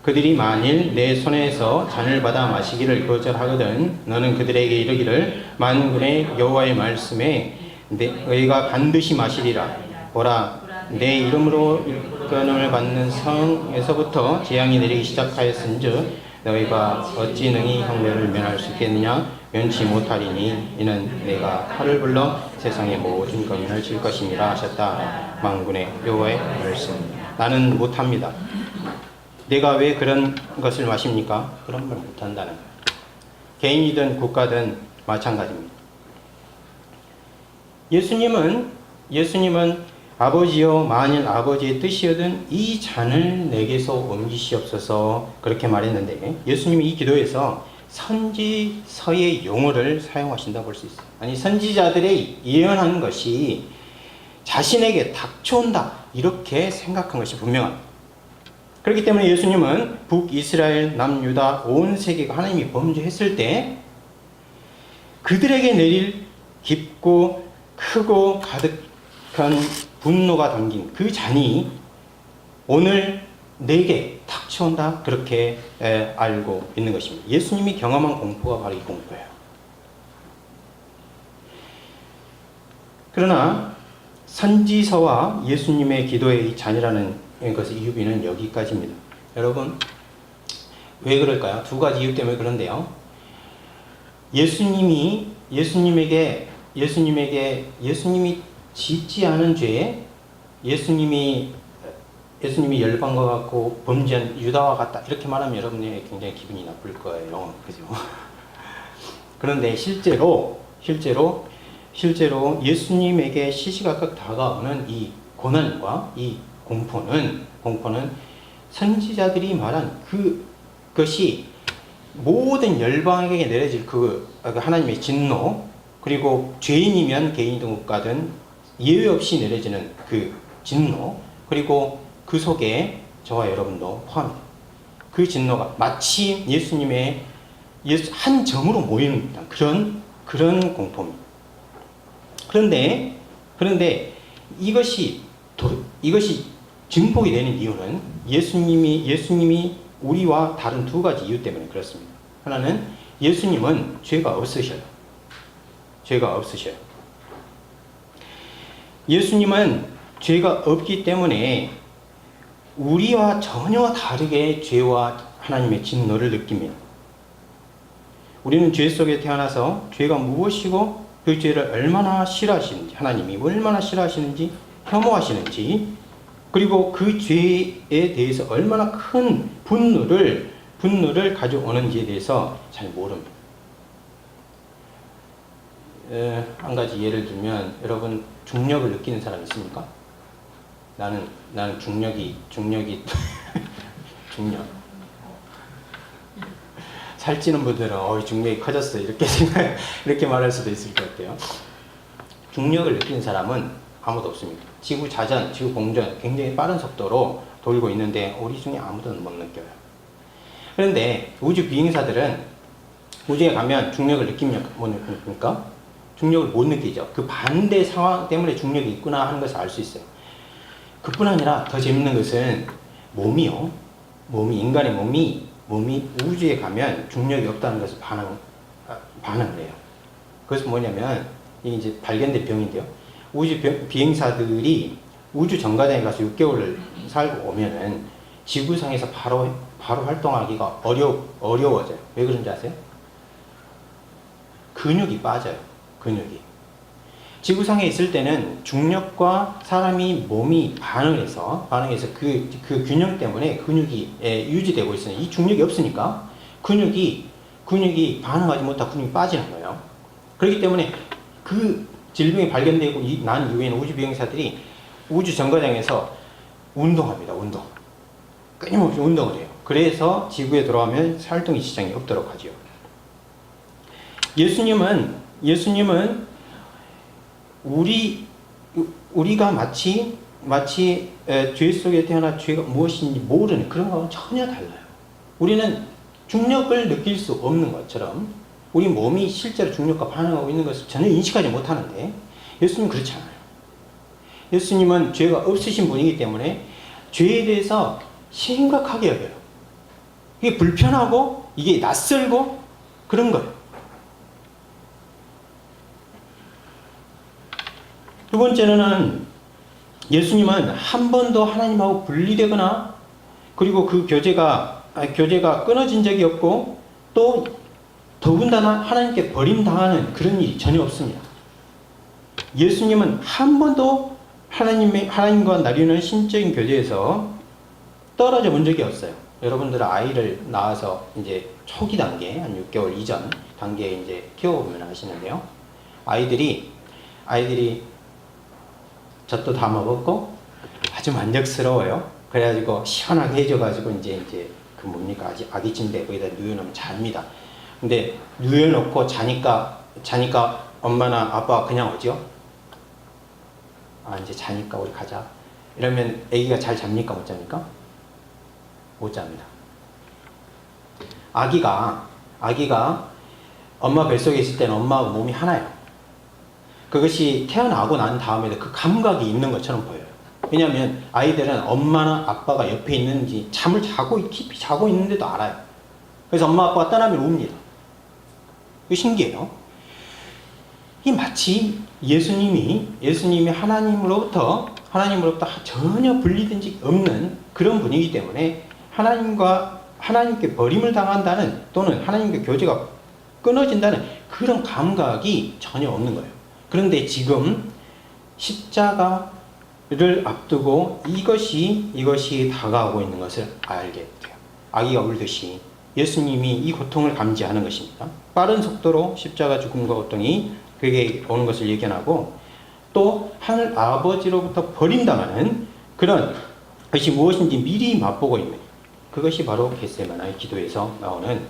그들이 만일 내 손에서 잔을 받아 마시기를 거절하거든 너는 그들에게 이르기를 만군의 여호와의 말씀에 너희가 반드시 마시리라. 보라, 내 이름으로 일권을 받는 성에서부터 재앙이 내리기 시작하였은즉 너희가 어찌 능히 형벌을 면할 수 있겠느냐? 면치 못하리니 이는 내가 칼을 불러 세상의 모든 검인을 칠 것임이라 하셨다. 만군의 여호와의 말씀. 나는 못합니다. 내가 왜 그런 것을 마십니까? 그런 걸 못한다는 거예요. 개인이든 국가든 마찬가지입니다. 예수님은 아버지여 만일 아버지의 뜻이거든 이 잔을 내게서 옮기시옵소서 그렇게 말했는데 예수님이 이 기도에서 선지서의 용어를 사용하신다고 볼 수 있어요. 아니 선지자들의 예언한 것이 자신에게 닥쳐온다 이렇게 생각한 것이 분명합니다. 그렇기 때문에 예수님은 북이스라엘, 남유다, 온 세계가 하나님이 범죄했을 때 그들에게 내릴 깊고 크고 가득한 분노가 담긴 그 잔이 오늘 내게 닥쳐온다 그렇게 알고 있는 것입니다. 예수님이 경험한 공포가 바로 이 공포예요. 그러나 선지서와 예수님의 기도의 이 잔이라는 것의 이유비는 여기까지입니다. 여러분 왜 그럴까요? 두 가지 이유 때문에 그런데요. 예수님이 짓지 않은 죄에 예수님이 열방과 같고 범죄한 유다와 같다 이렇게 말하면 여러분이 굉장히 기분이 나쁠 거예요. 그죠? 그런데 실제로 예수님에게 시시각각 다가오는 이 고난과 이 공포는 선지자들이 말한 그것이 모든 열방에게 내려질 그 하나님의 진노 그리고 죄인이면 개인이든 국가든 예외 없이 내려지는 그 진노 그리고 그 속에 저와 여러분도 포함입니다. 그 진노가 마치 한 점으로 모이는 그런 공포입니다. 그런데 이것이 증폭이 되는 이유는 예수님이 우리와 다른 두 가지 이유 때문에 그렇습니다. 하나는 예수님은 죄가 없으셔요. 예수님은 죄가 없기 때문에 우리와 전혀 다르게 죄와 하나님의 진노를 느낍니다. 우리는 죄 속에 태어나서 죄가 무엇이고 그 죄를 얼마나 싫어하시는지 하나님이 얼마나 싫어하시는지 혐오하시는지 그리고 그 죄에 대해서 얼마나 큰 분노를 가져오는지에 대해서 잘 모릅니다. 한 가지 예를 들면 여러분 중력을 느끼는 사람 있습니까? 나는 중력이 중력 살찌는 분들은 중력이 커졌어 이렇게 말할 수도 있을 것 같아요. 중력을 느끼는 사람은 아무도 없습니다. 지구 자전, 지구 공전 굉장히 빠른 속도로 돌고 있는데 우리 중에 아무도 못 느껴요. 그런데 우주 비행사들은 우주에 가면 중력을 느낍니까? 못 느낍니까? 중력을 못 느끼죠. 그 반대 상황 때문에 중력이 있구나 하는 것을 알 수 있어요. 그뿐 아니라 더 재밌는 것은 인간의 몸이 우주에 가면 중력이 없다는 것을 반응을 해요. 그것은 뭐냐면 이게 이제 발견된 병인데요. 우주 비행사들이 우주 정거장에 가서 6개월을 살고 오면은 지구상에서 바로 활동하기가 어려워져요. 왜 그런지 아세요? 근육이 빠져요. 지구상에 있을 때는 중력과 사람이 몸이 반응해서 그 균형 때문에 근육이 유지되고 있으니 이 중력이 없으니까 근육이 반응하지 못하고 근육이 빠지는 거예요. 그렇기 때문에 그 질병이 발견되고 난 이후에는 우주 비행사들이 우주 정거장에서 운동합니다. 끊임없이 운동을 해요. 그래서 지구에 돌아오면 활동의 지장이 없도록 하죠. 예수님은 우리가 마치 죄 속에 태어나 죄가 무엇인지 모르는 그런 거하고는 전혀 달라요. 우리는 중력을 느낄 수 없는 것처럼 우리 몸이 실제로 중력과 반응하고 있는 것을 전혀 인식하지 못하는데 예수님은 그렇지 않아요. 예수님은 죄가 없으신 분이기 때문에 죄에 대해서 심각하게 여겨요. 이게 불편하고 이게 낯설고 그런 거예요. 두 번째는 예수님은 한 번도 하나님하고 분리되거나 그리고 그 교제가 끊어진 적이 없고 또 더군다나 하나님께 버림당하는 그런 일이 전혀 없습니다. 예수님은 한 번도 하나님과 나누는 신적인 교제에서 떨어져 본 적이 없어요. 여러분들은 아이를 낳아서 이제 초기 단계, 한 6개월 이전 단계에 이제 키워보면 아시는데요. 아이들이 젖도 다 먹었고 아주 만족스러워요. 그래가지고 시원하게 해줘가지고 이제 그 뭡니까 아기 침대 거기다 누워놓으면 잡니다. 근데 누워놓고 자니까 엄마나 아빠가 그냥 오죠. 이제 자니까 우리 가자. 이러면 아기가 잘 잡니까 못 잡니까? 못 잡니다. 아기가 엄마 뱃속에 있을 때는 엄마하고 몸이 하나예요. 그것이 태어나고 난 다음에도 그 감각이 있는 것처럼 보여요. 왜냐하면 아이들은 엄마나 아빠가 옆에 있는지 잠을 깊이 자고 있는데도 알아요. 그래서 엄마 아빠가 떠나면 웁니다. 이거 신기해요. 이 마치 예수님이 하나님으로부터 전혀 분리된 적이 없는 그런 분이기 때문에 하나님께 버림을 당한다는 또는 하나님과 교제가 끊어진다는 그런 감각이 전혀 없는 거예요. 그런데 지금 십자가를 앞두고 이것이 다가오고 있는 것을 알게 돼요. 아기가 울듯이 예수님이 이 고통을 감지하는 것입니다. 빠른 속도로 십자가 죽음과 고통이 그에게 오는 것을 예견하고 또 하늘 아버지로부터 버림당하는 그런 것이 무엇인지 미리 맛보고 있는 그것이 바로 겟세마나의 기도에서 나오는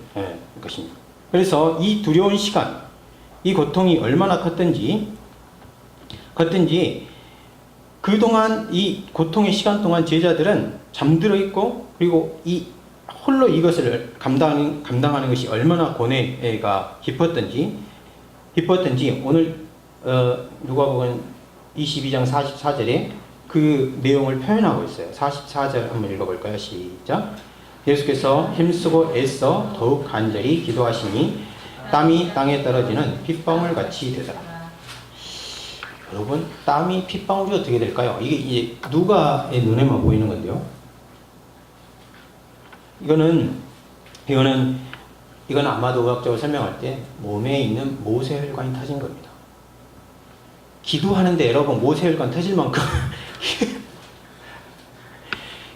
것입니다. 그래서 이 두려운 시간, 이 고통이 얼마나 컸든지 그동안 이 고통의 시간 동안 제자들은 잠들어 있고 그리고 홀로 이것을 감당하는 것이 얼마나 고뇌가 깊었던지 오늘 누가복음 22장 44절에 그 내용을 표현하고 있어요. 44절 한번 읽어볼까요? 시작. 예수께서 힘쓰고 애써 더욱 간절히 기도하시니 땀이 땅에 떨어지는 핏방울 같이 되더라. 여러분, 땀이 핏방울이 어떻게 될까요? 이게 누가의 눈에만 보이는 건데요. 이거는 아마도 의학적으로 설명할 때 몸에 있는 모세혈관이 터진 겁니다. 기도하는데 여러분 모세혈관 터질 만큼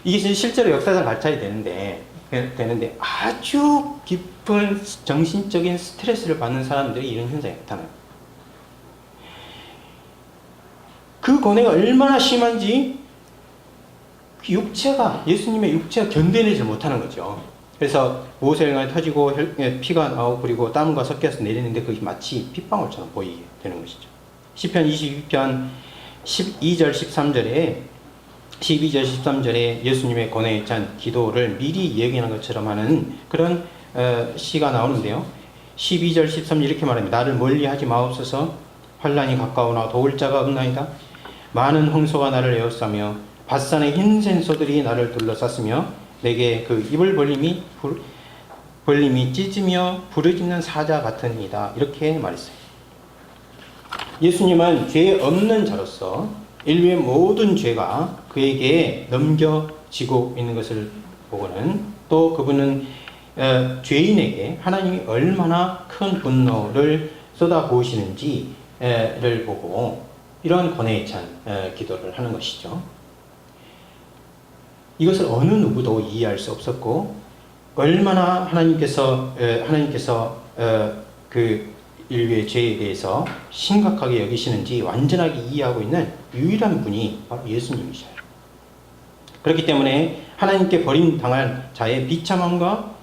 이게 실제로 역사상 관찰이 되는데 아주 깊은 정신적인 스트레스를 받는 사람들이 이런 현상이 나타나요. 그 고뇌가 얼마나 심한지 예수님의 육체가 견뎌내지 못하는 거죠. 그래서 모세혈관이 터지고 피가 나오고 그리고 땀과 섞여서 내리는데 그게 마치 핏방울처럼 보이게 되는 것이죠. 시편 22편 12절 13절에 예수님의 고뇌에 찬 기도를 미리 예견한 것처럼 하는 그런 시가 나오는데요. 12절 13절 이렇게 말합니다. 나를 멀리하지 마옵소서. 환난이 가까우나 도울 자가 없나이다. 많은 홍소가 나를 에워싸며 밧산의 흰 샌소들이 나를 둘러쌌으며 내게 그 입을 벌림이 찢으며 부르짖는 사자 같으니이다. 이렇게 말했어요. 예수님은 죄 없는 자로서 인류의 모든 죄가 그에게 넘겨지고 있는 것을 보고는 또 그분은 죄인에게 하나님이 얼마나 큰 분노를 쏟아부으시는지를 보고 이러한 고뇌에 찬 기도를 하는 것이죠. 이것을 어느 누구도 이해할 수 없었고 얼마나 하나님께서 그 인류의 죄에 대해서 심각하게 여기시는지 완전하게 이해하고 있는 유일한 분이 바로 예수님이셔요. 그렇기 때문에 하나님께 버림당할 자의 비참함과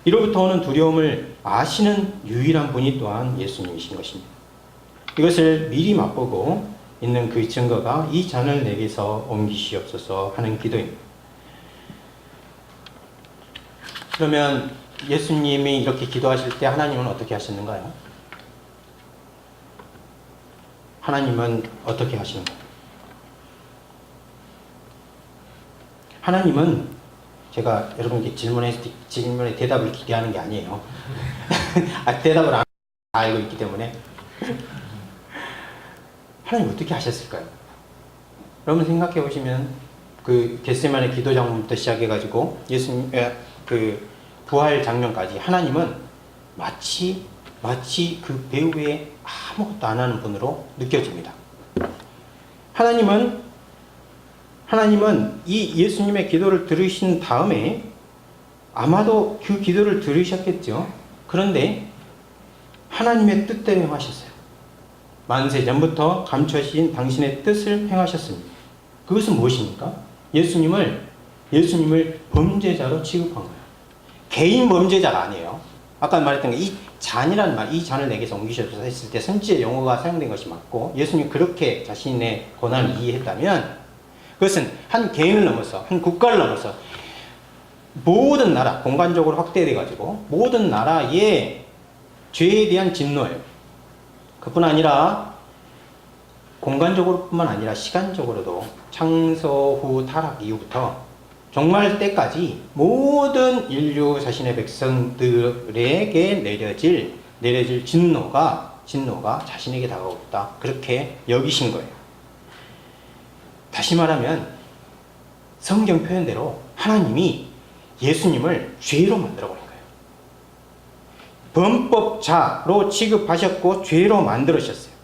이로부터 오는 두려움을 아시는 유일한 분이 또한 예수님이신 것입니다. 이것을 미리 맛보고 있는 그 증거가 이 잔을 내게서 옮기시옵소서 하는 기도입니다. 그러면 예수님이 이렇게 기도하실 때 하나님은 어떻게 하시는가요? 하나님은 어떻게 하시는가요? 하나님은 제가 여러분께 질문에 대답을 기대하는 게 아니에요. 대답을 안 알고 있기 때문에. 하나님 어떻게 하셨을까요? 여러분 생각해 보시면 그 겟세마네 기도 장면부터 시작해가지고 예수님의 그 부활 장면까지 하나님은 마치 그 배후에 아무것도 안 하는 분으로 느껴집니다. 하나님은 이 예수님의 기도를 들으신 다음에 아마도 그 기도를 들으셨겠죠. 그런데 하나님의 뜻대로 행하셨어요. 만세 전부터 감추신 당신의 뜻을 행하셨습니다. 그것은 무엇입니까? 예수님을 범죄자로 취급한 거예요. 개인 범죄자가 아니에요. 아까 말했던 게 이 잔이라는 말, 이 잔을 내게서 옮기셔서 했을 때 선지의 용어가 사용된 것이 맞고 예수님이 그렇게 자신의 고난을 이해했다면 그것은 한 개인을 넘어서 한 국가를 넘어서 모든 나라, 공간적으로 확대돼가지고 모든 나라의 죄에 대한 진노예요. 그뿐 아니라 공간적으로 뿐만 아니라 시간적으로도 창세 후 타락 이후부터 종말 때까지 모든 인류 자신의 백성들에게 내려질 진노가 자신에게 다가오다. 그렇게 여기신 거예요. 다시 말하면 성경 표현대로 하나님이 예수님을 죄로 만들어버린 거예요. 범법자로 취급하셨고 죄로 만들으셨어요.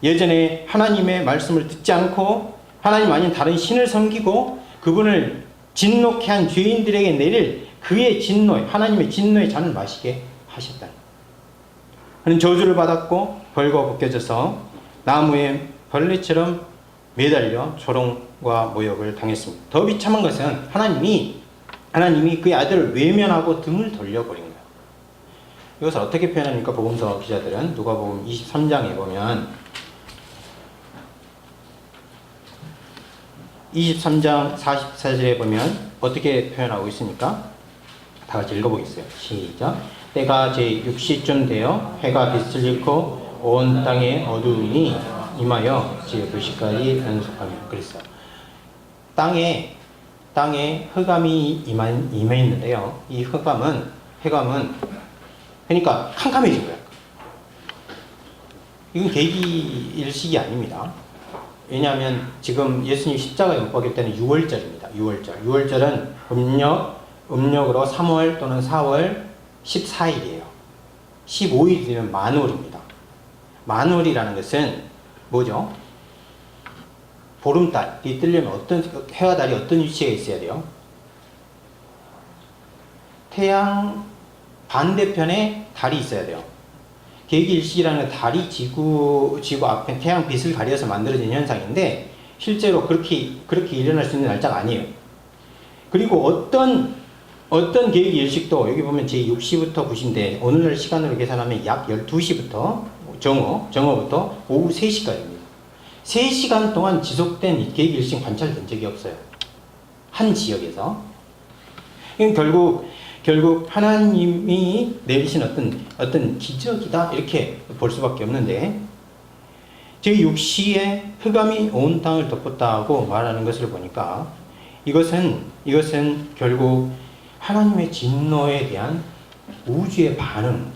예전에 하나님의 말씀을 듣지 않고 하나님 아닌 다른 신을 섬기고 그분을 진노케 한 죄인들에게 내릴 그의 하나님의 진노의 잔을 마시게 하셨다. 그는 저주를 받았고 벌거 벗겨져서 나무에 벌레처럼 매달려 조롱과 모욕을 당했습니다. 더 비참한 것은 하나님이 그의 아들을 외면하고 등을 돌려버린 거예요. 이것을 어떻게 표현합니까? 복음서 기자들은 누가복음 23장에 보면 23장 44절에 보면 어떻게 표현하고 있습니까? 다 같이 읽어보겠어요. 시작. 때가 제6시쯤 되어 해가 빛을 잃고 온 땅에 어두움이 임하여 제2시까지 연속하며 그랬어요. 땅에 흑암이 임했는데요. 이 흑암은 그러니까 캄캄해진 거예요. 이건 계기 일식이 아닙니다. 왜냐하면 지금 예수님 십자가에 못 박힐 때는 6월절입니다. 6월절은 음력으로 3월 또는 4월 14일이에요. 15일이 되면 만월입니다. 만월이라는 것은 뭐죠? 보름달이 뜨려면 해와 달이 어떤 위치에 있어야 돼요? 태양 반대편에 달이 있어야 돼요. 계기일식이라는 달이 지구 앞에 태양 빛을 가려서 만들어진 현상인데 실제로 그렇게 일어날 수 있는 날짜가 아니에요. 그리고 어떤 계기일식도 여기 보면 제6시부터 9시인데 오늘날 시간으로 계산하면 약 12시부터 정오부터 오후 3시까지입니다. 3시간 동안 지속된 이 계기일식 관찰된 적이 없어요. 한 지역에서. 결국 하나님이 내리신 어떤 기적이다 이렇게 볼 수밖에 없는데 제6시에 흑암이 온 땅을 덮었다고 말하는 것을 보니까 이것은 결국 하나님의 진노에 대한 우주의 반응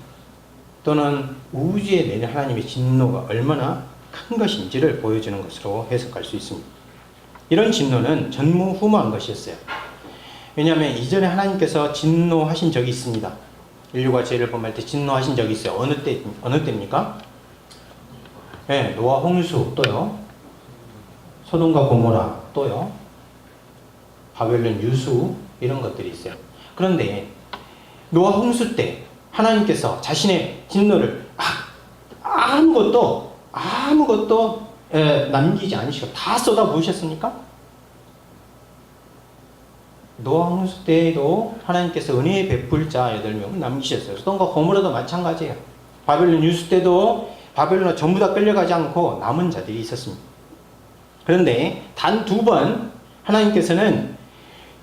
또는 우주에 내린 하나님의 진노가 얼마나 큰 것인지를 보여주는 것으로 해석할 수 있습니다. 이런 진노는 전무후무한 것이었어요. 왜냐하면 이전에 하나님께서 진노하신 적이 있습니다. 인류가 죄를 범할 때 진노하신 적이 있어요. 어느 때입니까? 네, 노아 홍수 또요. 소돔과 고모라 또요. 바벨론 유수 이런 것들이 있어요. 그런데 노아 홍수 때 하나님께서 자신의 진노를 아무것도 남기지 않으시고 다 쏟아부으셨습니까? 노아 홍수 때에도 하나님께서 은혜의 베풀 자 8명을 남기셨어요. 소돔과 고모라도 마찬가지예요. 바벨론 유수 때도 바벨론에 전부 다 끌려가지 않고 남은 자들이 있었습니다. 그런데 단 2번 하나님께서는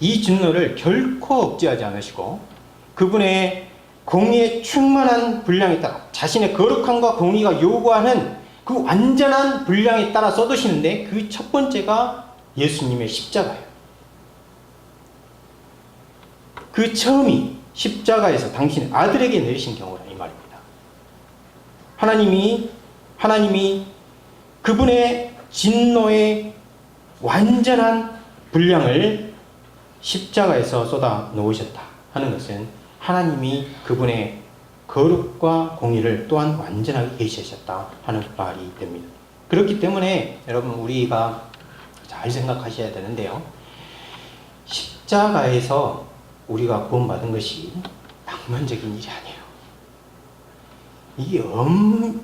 이 진노를 결코 억제하지 않으시고 그분의 공의에 충만한 분량에 따라 자신의 거룩함과 공의가 요구하는 그 완전한 분량에 따라 쏟으시는데 그 첫 번째가 예수님의 십자가예요. 그 처음이 십자가에서 당신의 아들에게 내리신 경우라 이 말입니다. 하나님이 그분의 진노의 완전한 분량을 십자가에서 쏟아 놓으셨다 하는 것은 하나님이 그분의 거룩과 공의를 또한 완전하게 계시하셨다 하는 말이 됩니다. 그렇기 때문에 여러분 우리가 잘 생각하셔야 되는데요. 십자가에서 우리가 구원받은 것이 낭만적인 일이 아니에요. 이게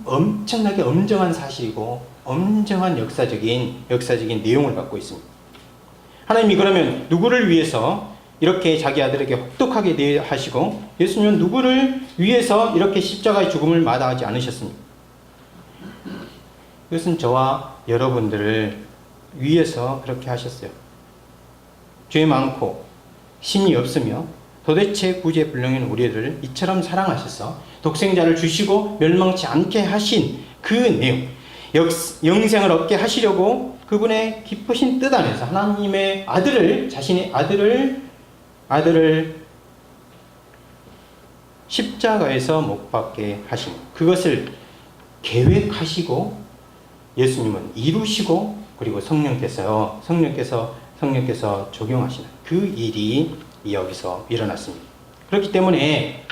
엄청나게 엄정한 사실이고 엄정한 역사적인 내용을 갖고 있습니다. 하나님이 그러면 누구를 위해서 이렇게 자기 아들에게 혹독하게 대하시고 예수님은 누구를 위해서 이렇게 십자가의 죽음을 마다하지 않으셨습니까? 이것은 저와 여러분들을 위해서 그렇게 하셨어요. 죄 많고 신이 없으며 도대체 구제불능인 우리를 이처럼 사랑하셔서 독생자를 주시고 멸망치 않게 하신 그 내용, 영생을 얻게 하시려고 그분의 기쁘신 뜻 안에서 하나님의 아들을, 자신의 아들을 십자가에서 못 박게 하신 그것을 계획하시고 예수님은 이루시고 그리고 성령께서 적용하시는 그 일이 여기서 일어났습니다. 그렇기 때문에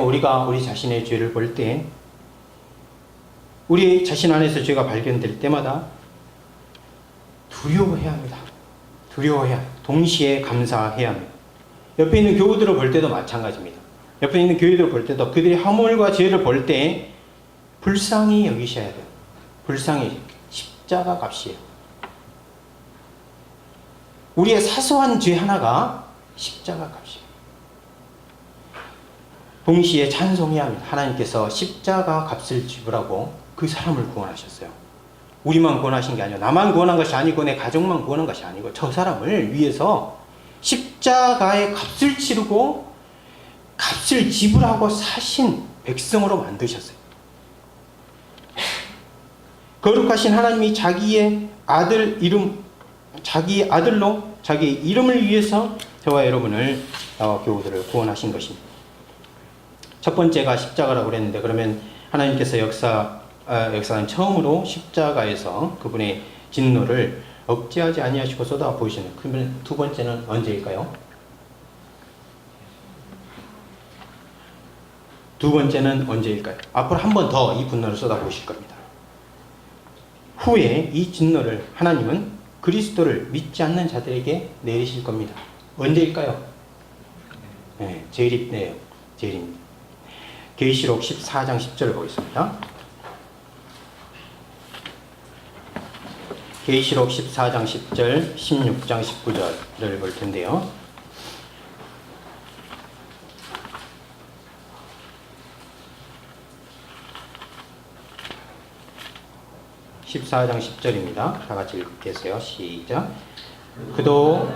우리가 우리 자신의 죄를 볼 때 우리 자신 안에서 죄가 발견될 때마다 두려워해야 합니다. 동시에 감사해야 합니다. 옆에 있는 교우들을 볼 때도 마찬가지입니다. 옆에 있는 교우들을 볼 때도 그들의 허물과 죄를 볼 때 불쌍히 여기셔야 돼요. 불쌍히 십자가 값이에요. 우리의 사소한 죄 하나가 십자가 값이에요. 동시에 찬송해야 합니다. 하나님께서 십자가 값을 지불하고 그 사람을 구원하셨어요. 우리만 구원하신 게 아니고 나만 구원한 것이 아니고 내 가족만 구원한 것이 아니고 저 사람을 위해서 십자가의 값을 치르고 값을 지불하고 사신 백성으로 만드셨어요. 거룩하신 하나님이 자기의 아들로 자기 이름을 위해서 저와 여러분을 교우들을 구원하신 것입니다. 첫 번째가 십자가라고 그랬는데 그러면 하나님께서 역사는 처음으로 십자가에서 그분의 진노를 억제하지 아니하시고 쏟아부으시는 그러면 두 번째는 언제일까요? 앞으로 한 번 더 이 분노를 쏟아부으실 겁니다. 후에 이 진노를 하나님은 그리스도를 믿지 않는 자들에게 내리실 겁니다. 언제일까요? 네, 제일입니다. 계시록 14장 10절을 보겠습니다. 계시록 14장 10절, 16장 19절을 볼 텐데요. (14장 10절입니다) 다 같이 읽겠어요. 시작. 그도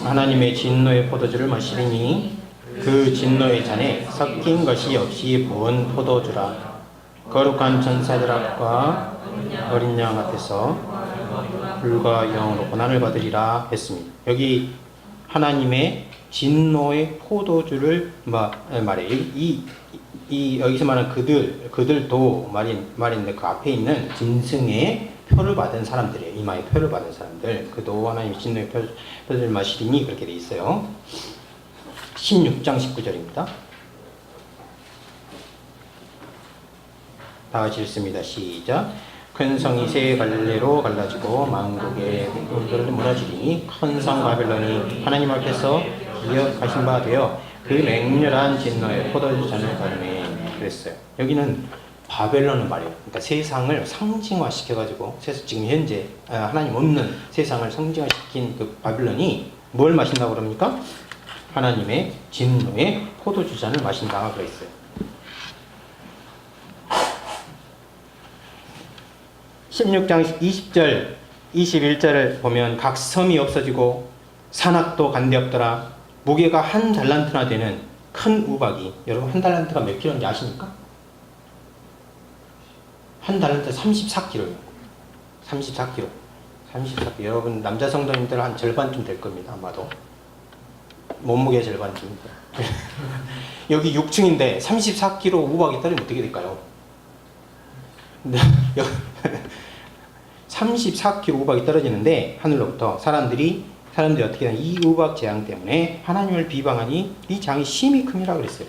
하나님의 진노의 포도주를 마시리니 그 진노의 잔에 섞인 것이 없이 부은 포도주라. 거룩한 천사들 앞과 어린 양 앞에서 불과 영으로 고난을 받으리라 했습니다. 여기 하나님의 진노의 포도주를 말해요. 여기서 말하는 그들도 말인데 그 앞에 있는 짐승의 표를 받은 사람들이에요. 이마에 표를 받은 사람들. 그도 하나님의 진노의 표를 마시리니 그렇게 돼 있어요. 16장 19절입니다. 다 같이 읽습니다. 시작. 큰 성이 세 갈래로 갈라지고 만국의 굴들을 무너지리니 큰 성 바벨론이 하나님 앞에서 기억하신 바 되어 그 맹렬한 진노의 포도주 잔을 받으며 그랬어요. 여기는 바벨론을 말해요. 그러니까 세상을 상징화시켜가지고 지금 현재 하나님 없는 세상을 상징화시킨 그 바벨론이 뭘 마신다고 그럽니까? 하나님의 진노의 포도주 잔을 마신다고 그랬어요. 16장 20절, 21절을 보면 각 섬이 없어지고 산악도 간데 없더라. 무게가 한 달란트나 되는 큰 우박이, 여러분 한 달란트가 몇 킬로인지 아십니까? 한 달란트 34kg예요. 34kg. 여러분 남자 성도님들 한 절반쯤 될 겁니다. 아마도. 몸무게 절반 줍니다. 여기 6층인데 34kg 우박이 떨어지면 어떻게 될까요? 34kg 우박이 떨어지는데 하늘로부터 사람들이 어떻게 하냐, 이 우박 재앙 때문에 하나님을 비방하니 이 재앙이 심히 큼이라 그랬어요.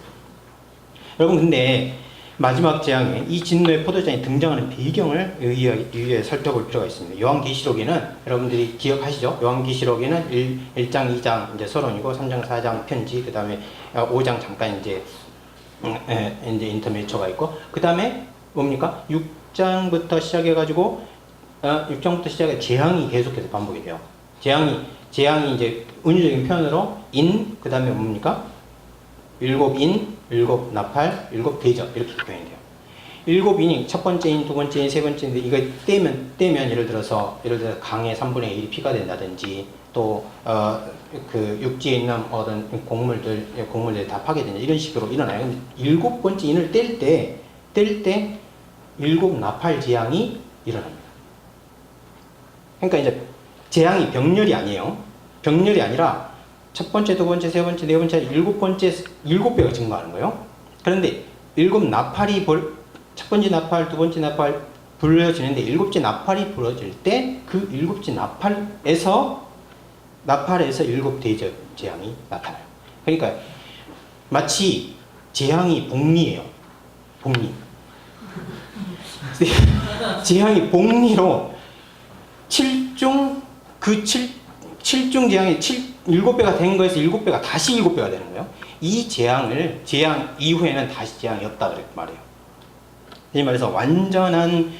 여러분, 근데 마지막 재앙에 이 진노의 포도장이 등장하는 배경을 유의해 살펴볼 필요가 있습니다. 요한계시록에는 여러분들이 기억하시죠? 요한계시록에는 1장, 2장 이제 서론이고 3장, 4장 편지, 그 다음에 5장 잠깐 이제 인터메초가 있고, 그 다음에 뭡니까? 6장부터 시작해가지고 6장부터 시작해 재앙이 계속해서 반복이 돼요. 재앙이 이제 은유적인 표현으로 그 다음에 뭡니까? 7인, 7나팔, 7대접 이렇게 표현이 돼요. 7인이 첫 번째 인, 두 번째 인, 세 번째 인데 이거 떼면 예를 들어서 강의 3분의 1이 피가 된다든지 또 그 육지에 있는 어떤 곡물들이 다 파괴된다 이런 식으로 일어나요. 근데 7번째 인을 뗄 때 7나팔 재앙이 일어납니다. 그러니까 이제 재앙이 병렬이 아니에요. 병렬이 아니라 첫 번째, 두 번째, 세 번째, 네 번째, 7번째 7배가 증가하는 거예요. 그런데 7나팔이 첫 번째 나팔, 두 번째 나팔 불려지는데 7째 나팔이 불어질 때 그 7째 나팔에서 7대접 재앙이 나타나요. 그러니까 마치 재앙이 복리예요. 복리. 재앙이 복리로 7중 재앙이 7배가 된 거에서 7배가 다시 7배가 되는 거예요. 이 재앙 이후에는 다시 재앙이 없다 그렇게 말해요. 이 말해서 완전한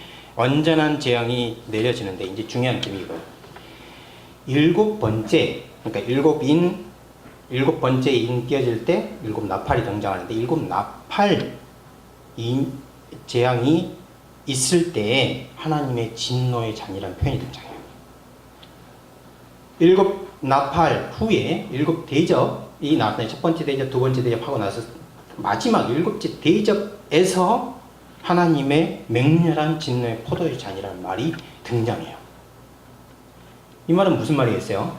재앙이 내려지는데 이제 중요한 점이 이거예요. 7번째, 그러니까 7번째 인 띄어질 때 7나팔이 등장하는데 7나팔 재앙이 있을 때 하나님의 진노의 잔이라는 표현이 등장해요. 7나팔 후에 7대접이 나왔다. 첫 번째 대접, 두 번째 대접하고 나서 마지막 7째 대접에서 하나님의 맹렬한 진노의 포도의 잔이라는 말이 등장해요. 이 말은 무슨 말이겠어요?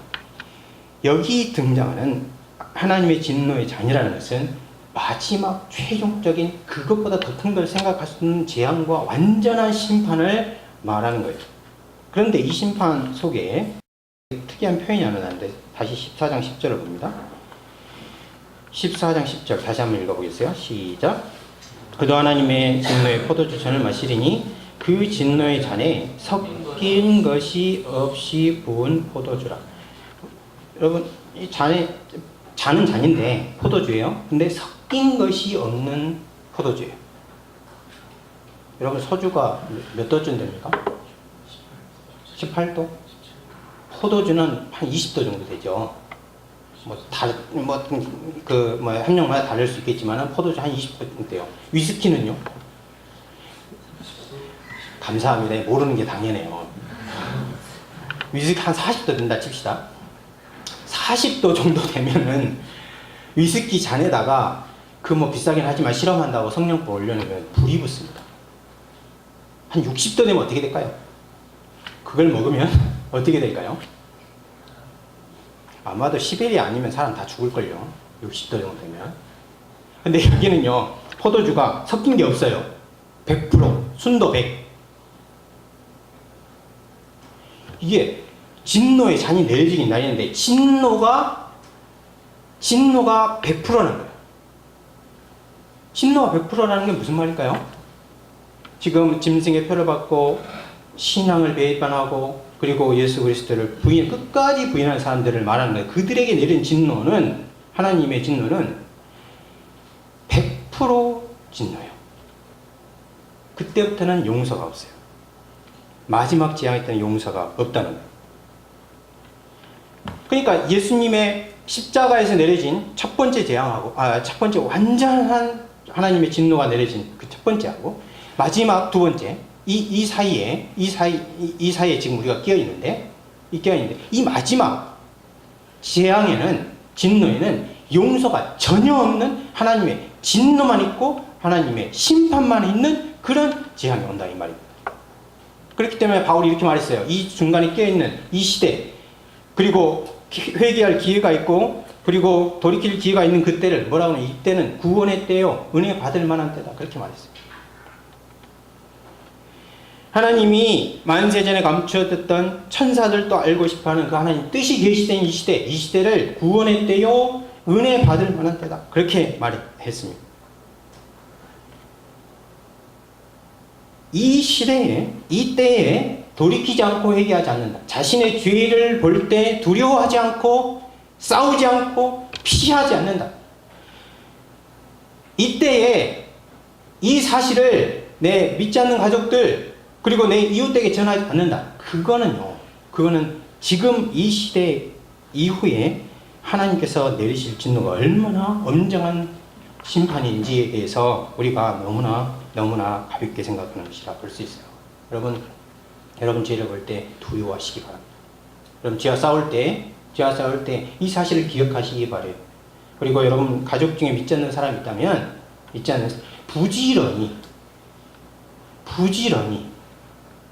여기 등장하는 하나님의 진노의 잔이라는 것은 마지막 최종적인 그것보다 더 큰 걸 생각할 수 있는 재앙과 완전한 심판을 말하는 거예요. 그런데 이 심판 속에 특이한 표현이 하나 나는데 다시 14장 10절을 봅니다. 14장 10절 다시 한번 읽어보겠어요. 시작. 그도 하나님의 진노의 포도주 잔을 마시리니 그 진노의 잔에 섞인 것이 없이 부은 포도주라. 여러분, 이 잔은 잔인데 포도주예요. 근데 섞인 것이 없는 포도주예요. 여러분, 소주가 몇 도쯤 됩니까? 18도? 포도주는 한 20도 정도 되죠. 함량마다 다를 수 있겠지만 포도주 한 20도 정도 돼요. 위스키는요? 감사합니다. 모르는 게 당연해요. 위스키 한 40도 된다 칩시다. 40도 정도 되면은 위스키 잔에다가 비싸긴 하지만 실험한다고 성냥불 올려놓으면 불이 붙습니다. 한 60도 되면 어떻게 될까요? 그걸 먹으면 어떻게 될까요? 아마도 시베리아 아니면 사람 다 죽을걸요. 60도 정도 되면. 근데 여기는요, 포도주가 섞인 게 없어요. 100%, 순도 100. 이게 진노의 잔이 내려지긴 나뉘는데 진노가 100%라는 거예요. 진노가 100%라는 게 무슨 말일까요? 지금 짐승의 표를 받고 신앙을 배반하고 그리고 예수 그리스도를 끝까지 부인하는 사람들을 말하는 거예요. 그들에게 내린 진노는, 하나님의 진노는 100% 진노예요. 그때부터는 용서가 없어요. 마지막 재앙에 때는 용서가 없다는 거예요. 그러니까 예수님의 십자가에서 내려진 첫 번째 재앙하고, 첫 번째 완전한 하나님의 진노가 내려진 그 첫 번째하고, 마지막 두 번째, 이 사이에 지금 우리가 끼어있는데, 이 마지막 재앙에는, 진노에는 용서가 전혀 없는 하나님의 진노만 있고, 하나님의 심판만 있는 그런 재앙이 온다, 이 말입니다. 그렇기 때문에 바울이 이렇게 말했어요. 이 중간에 끼어있는 이 시대, 그리고 회개할 기회가 있고 그리고 돌이킬 기회가 있는 그때를 뭐라고 하냐, 이때는 구원의 때요, 은혜 받을 만한 때다, 그렇게 말했어요. 하나님이 만세전에 감추어뒀던 천사들도 알고 싶어하는 그 하나님 뜻이 계시된 이 시대, 이 시대를 구원의 때요, 은혜 받을 만한 때다, 그렇게 말했습니다. 이 시대에, 이 때에 돌이키지 않고 회개하지 않는다, 자신의 죄를 볼 때 두려워하지 않고 싸우지 않고 피하지 않는다, 이때에 이 사실을 내 믿지 않는 가족들 그리고 내 이웃에게 전하지 않는다, 그거는 지금 이 시대 이후에 하나님께서 내리실 진노가 얼마나 엄정한 심판인지에 대해서 우리가 너무나 가볍게 생각하는 것이라 볼 수 있어요. 여러분 죄를 볼 때 두려워하시기 바랍니다. 여러분 죄와 싸울 때 이 사실을 기억하시기 바래요. 그리고 여러분 가족 중에 믿지 않는 사람이 있다면 부지런히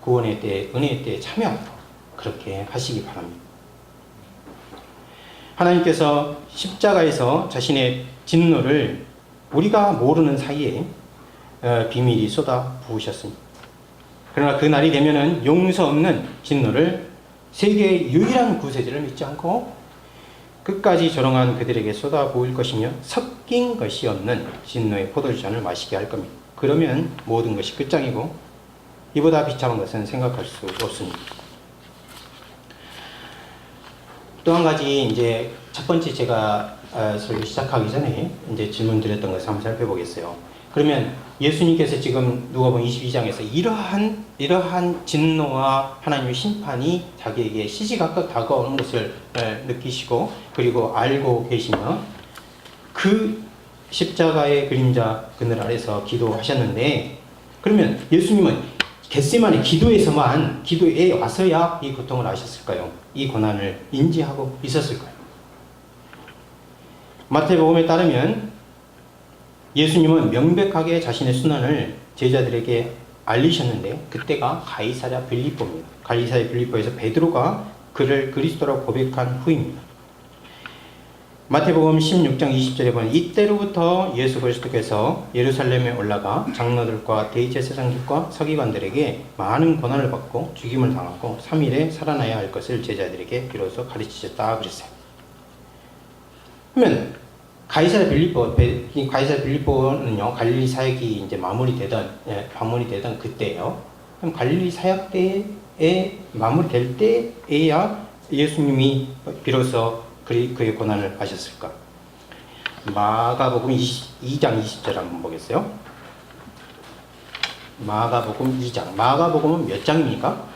구원의 때, 은혜의 때에 참여하도록 그렇게 하시기 바랍니다. 하나님께서 십자가에서 자신의 진노를 우리가 모르는 사이에 비밀이 쏟아 부으셨습니다. 그러나 그 날이 되면은 용서 없는 진노를 세계의 유일한 구세주를 믿지 않고 끝까지 조롱한 그들에게 쏟아 부을 것이며 섞인 것이 없는 진노의 포도주잔을 마시게 할 겁니다. 그러면 모든 것이 끝장이고 이보다 비참한 것은 생각할 수 없습니다. 또 한 가지 이제 첫 번째 제가 설교 시작하기 전에 이제 질문 드렸던 것을 한번 살펴보겠어요. 그러면 예수님께서 지금 누가복음 22장에서 이러한 진노와 하나님의 심판이 자기에게 시시각각 다가오는 것을 느끼시고 그리고 알고 계시며 그 십자가의 그림자 그늘 아래서 기도하셨는데, 그러면 예수님은 겟세마네 기도에 와서야 이 고통을 아셨을까요? 이 고난을 인지하고 있었을까요? 마태복음에 따르면 예수님은 명백하게 자신의 순환을 제자들에게 알리셨는데 그때가 가이사랴 빌립보입니다. 가이사랴 빌립보에서 베드로가 그를 그리스도라고 고백한 후입니다. 마태복음 16장 20절에 보면 이때로부터 예수 그리스도께서 예루살렘에 올라가 장로들과 대제사장들과 서기관들에게 많은 고난을 받고 죽임을 당하고 3일에 살아나야 할 것을 제자들에게 비로소 가르치셨다 그랬어요. 그러면 가이사랴 빌립보는요 갈릴리 사역이 이제 마무리되던 그때예요. 그럼 갈릴리 사역 때에 마무리될 때에야 예수님이 비로소 그의 고난을 하셨을까? 마가복음 2장 20절 한번 보겠어요. 마가복음 2장. 마가복음은 몇 장입니까?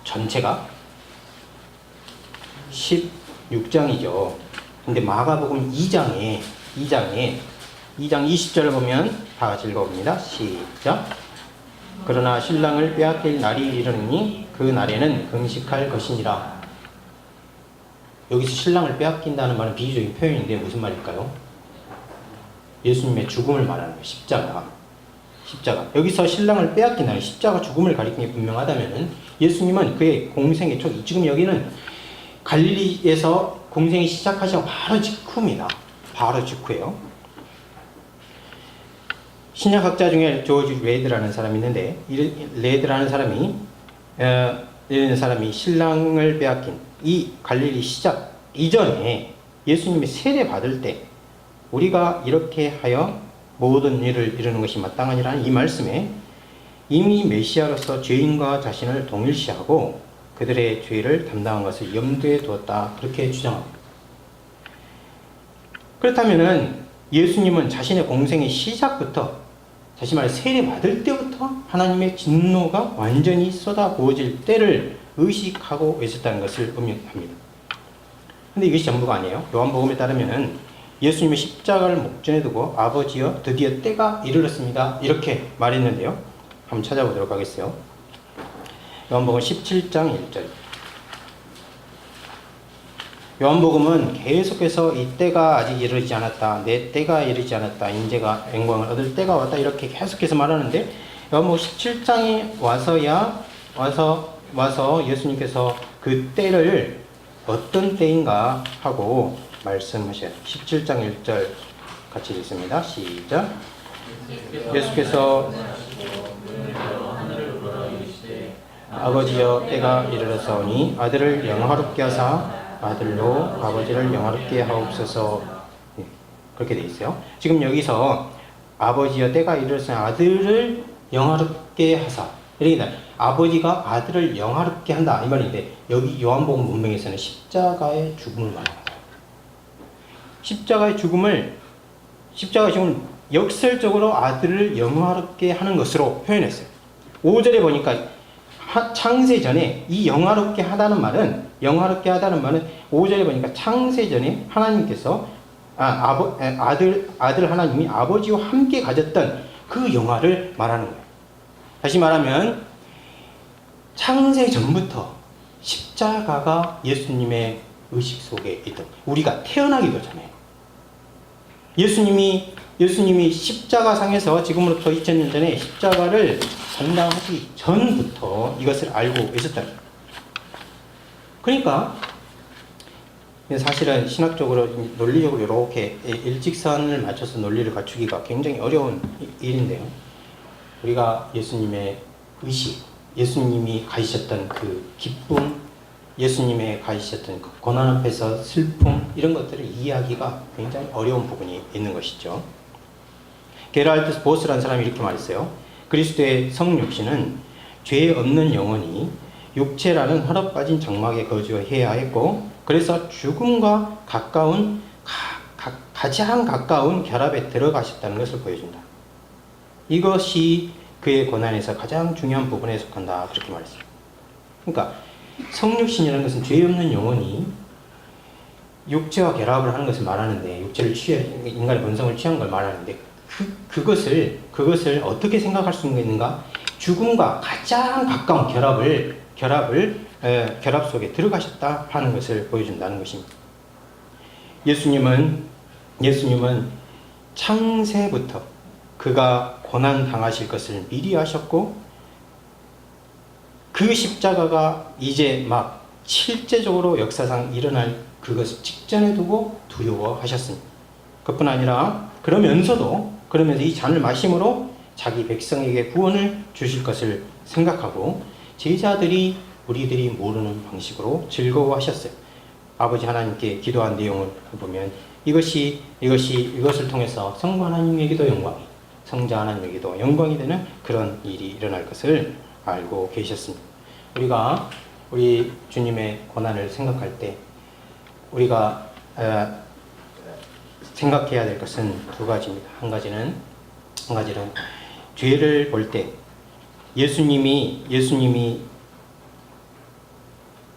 전체가 16장이죠. 근데 마가복음 2장 20절을 보면 다 같이 읽어봅니다. 시작. 그러나 신랑을 빼앗길 날이 이르니 그 날에는 금식할 것이니라. 여기서 신랑을 빼앗긴다는 말은 비유적인 표현인데 무슨 말일까요? 예수님의 죽음을 말하는 거예요. 십자가. 여기서 신랑을 빼앗긴다는 십자가 죽음을 가리키는 게 분명하다면은 예수님은 그의 공생의 초, 지금 여기는 갈릴리에서 공생이 시작하시고 바로 직후입니다. 바로 직후예요. 신약학자 중에 조지 레드라는 사람이 있는데 레드라는 사람이 이런 사람이 신랑을 빼앗긴 이 갈릴리 시작 이전에 예수님이 세례 받을 때 우리가 이렇게 하여 모든 일을 이루는 것이 마땅하니라는 이 말씀에 이미 메시아로서 죄인과 자신을 동일시하고 그들의 죄를 담당한 것을 염두에 두었다 그렇게 주장합니다. 그렇다면은 예수님은 자신의 공생의 시작부터 다시 말해 세례 받을 때부터 하나님의 진노가 완전히 쏟아부어질 때를 의식하고 있었다는 것을 의미합니다. 근데 이것이 전부가 아니에요. 요한복음에 따르면은 예수님의 십자가를 목전에 두고 아버지여 드디어 때가 이르렀습니다 이렇게 말했는데요. 한번 찾아보도록 하겠어요. 요한복음 17장 1절. 요한복음은 계속해서 이 때가 아직 이르지 않았다, 내 때가 이르지 않았다, 인제가 영광을 얻을 때가 왔다 이렇게 계속해서 말하는데 요한복음 17장에 와서 예수님께서 그 때를 어떤 때인가 하고 말씀하셔요. 17장 1절 같이 읽습니다. 시작. 예수께서 아버지여 때가 이르렀사오니 아들을 영화롭게 하사 아들로 아버지를 영화롭게 하옵소서. 그렇게 돼 있어요. 지금 여기서 아버지여 때가 이르렀사오니 아들을 영화롭게 하사, 그러니까 아버지가 아들을 영화롭게 한다 이 말인데, 여기 요한복음 문맥에서는 십자가의 죽음을 말하는 거예요. 십자가의 죽음을 역설적으로 아들을 영화롭게 하는 것으로 표현했어요. 5절에 보니까 창세 전에 이 영화롭게 하다는 말은 5절에 보니까 창세 전에 하나님께서 아들 하나님이 아버지와 함께 가졌던 그 영화를 말하는 거예요. 다시 말하면 창세 전부터 십자가가 예수님의 의식 속에 있던, 우리가 태어나기도 전에 예수님이 십자가상에서 지금으로부터 2000년 전에 십자가를 감당하시기 전부터 이것을 알고 계셨다. 그러니까 사실은 신학적으로, 논리적으로 이렇게 일직선을 맞춰서 논리를 갖추기가 굉장히 어려운 일인데요. 우리가 예수님의 의식, 예수님이 가지셨던 그 기쁨, 예수님의 가지셨던 그 고난 앞에서 슬픔, 이런 것들을 이해하기가 굉장히 어려운 부분이 있는 것이죠. 게랄트 보스라는 사람이 이렇게 말했어요. 그리스도의 성육신은 죄 없는 영혼이 육체라는 헐업 빠진 장막에 거주해야 했고, 그래서 죽음과 가장 가까운 결합에 들어가셨다는 것을 보여준다. 이것이 그의 고난에서 가장 중요한 부분에 속한다. 그렇게 말했어요. 그러니까 성육신이라는 것은 죄 없는 영혼이 육체와 결합을 하는 것을 말하는데, 인간의 본성을 취한 걸 말하는데, 그것을 어떻게 생각할 수 있는가? 죽음과 가장 가까운 결합 속에 들어가셨다 하는 것을 보여준다는 것입니다. 예수님은 창세부터 그가 고난 당하실 것을 미리 하셨고, 그 십자가가 이제 막 실제적으로 역사상 일어날 그것을 직전에 두고 두려워하셨습니다. 그뿐 아니라 그러면서 이 잔을 마심으로 자기 백성에게 구원을 주실 것을 생각하고, 제자들이 우리들이 모르는 방식으로 즐거워하셨어요. 아버지 하나님께 기도한 내용을 보면 이것을 통해서 성부 하나님에게도 영광이, 성자 하나님에게도 영광이 되는 그런 일이 일어날 것을 알고 계셨습니다. 우리가 우리 주님의 고난을 생각할 때 우리가 생각해야 될 것은 두 가지입니다. 한 가지는 죄를 볼 때 예수님이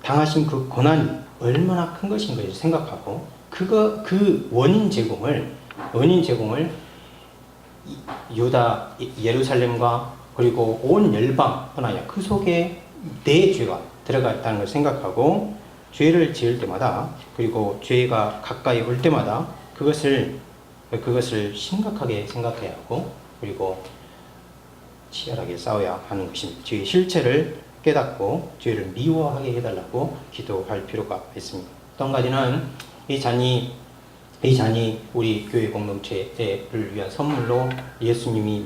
당하신 그 고난이 얼마나 큰 것인가를 생각하고, 그 원인 제공을 유다, 예루살렘과 그리고 온 열방뿐 아니라 그 속에 내 죄가 들어가 있다는 걸 생각하고, 죄를 지을 때마다, 그리고 죄가 가까이 올 때마다 그것을 심각하게 생각해야 하고, 그리고 치열하게 싸워야 하는 것입니다. 죄의 실체를 깨닫고 죄를 미워하게 해달라고 기도할 필요가 있습니다. 또 한 가지는 이 잔이 우리 교회 공동체를 위한 선물로 예수님이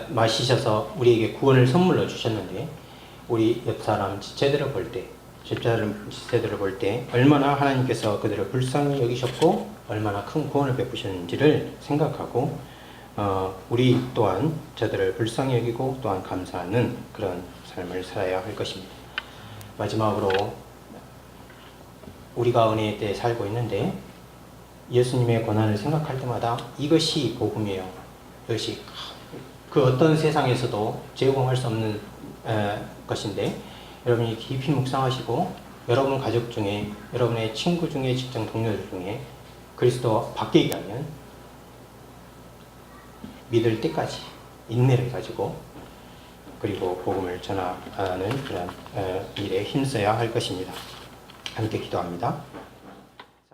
마시셔서 우리에게 구원을 선물로 주셨는데, 우리 옆 사람 지체들을 볼 때 얼마나 하나님께서 그들을 불쌍히 여기셨고 얼마나 큰 구원을 베푸셨는지를 생각하고, 우리 또한 저들을 불쌍히 여기고 또한 감사하는 그런 삶을 살아야 할 것입니다. 마지막으로 우리가 은혜의 때에 살고 있는데, 예수님의 고난을 생각할 때마다 이것이 복음이에요. 이것이 그 어떤 세상에서도 제공할 수 없는 것인데, 여러분이 깊이 묵상하시고 여러분 가족 중에, 여러분의 친구 중에, 직장 동료들 중에 그리스도 밖에 있다면 믿을 때까지 인내를 가지고, 그리고 복음을 전하는 그런 일에 힘써야 할 것입니다. 함께 기도합니다.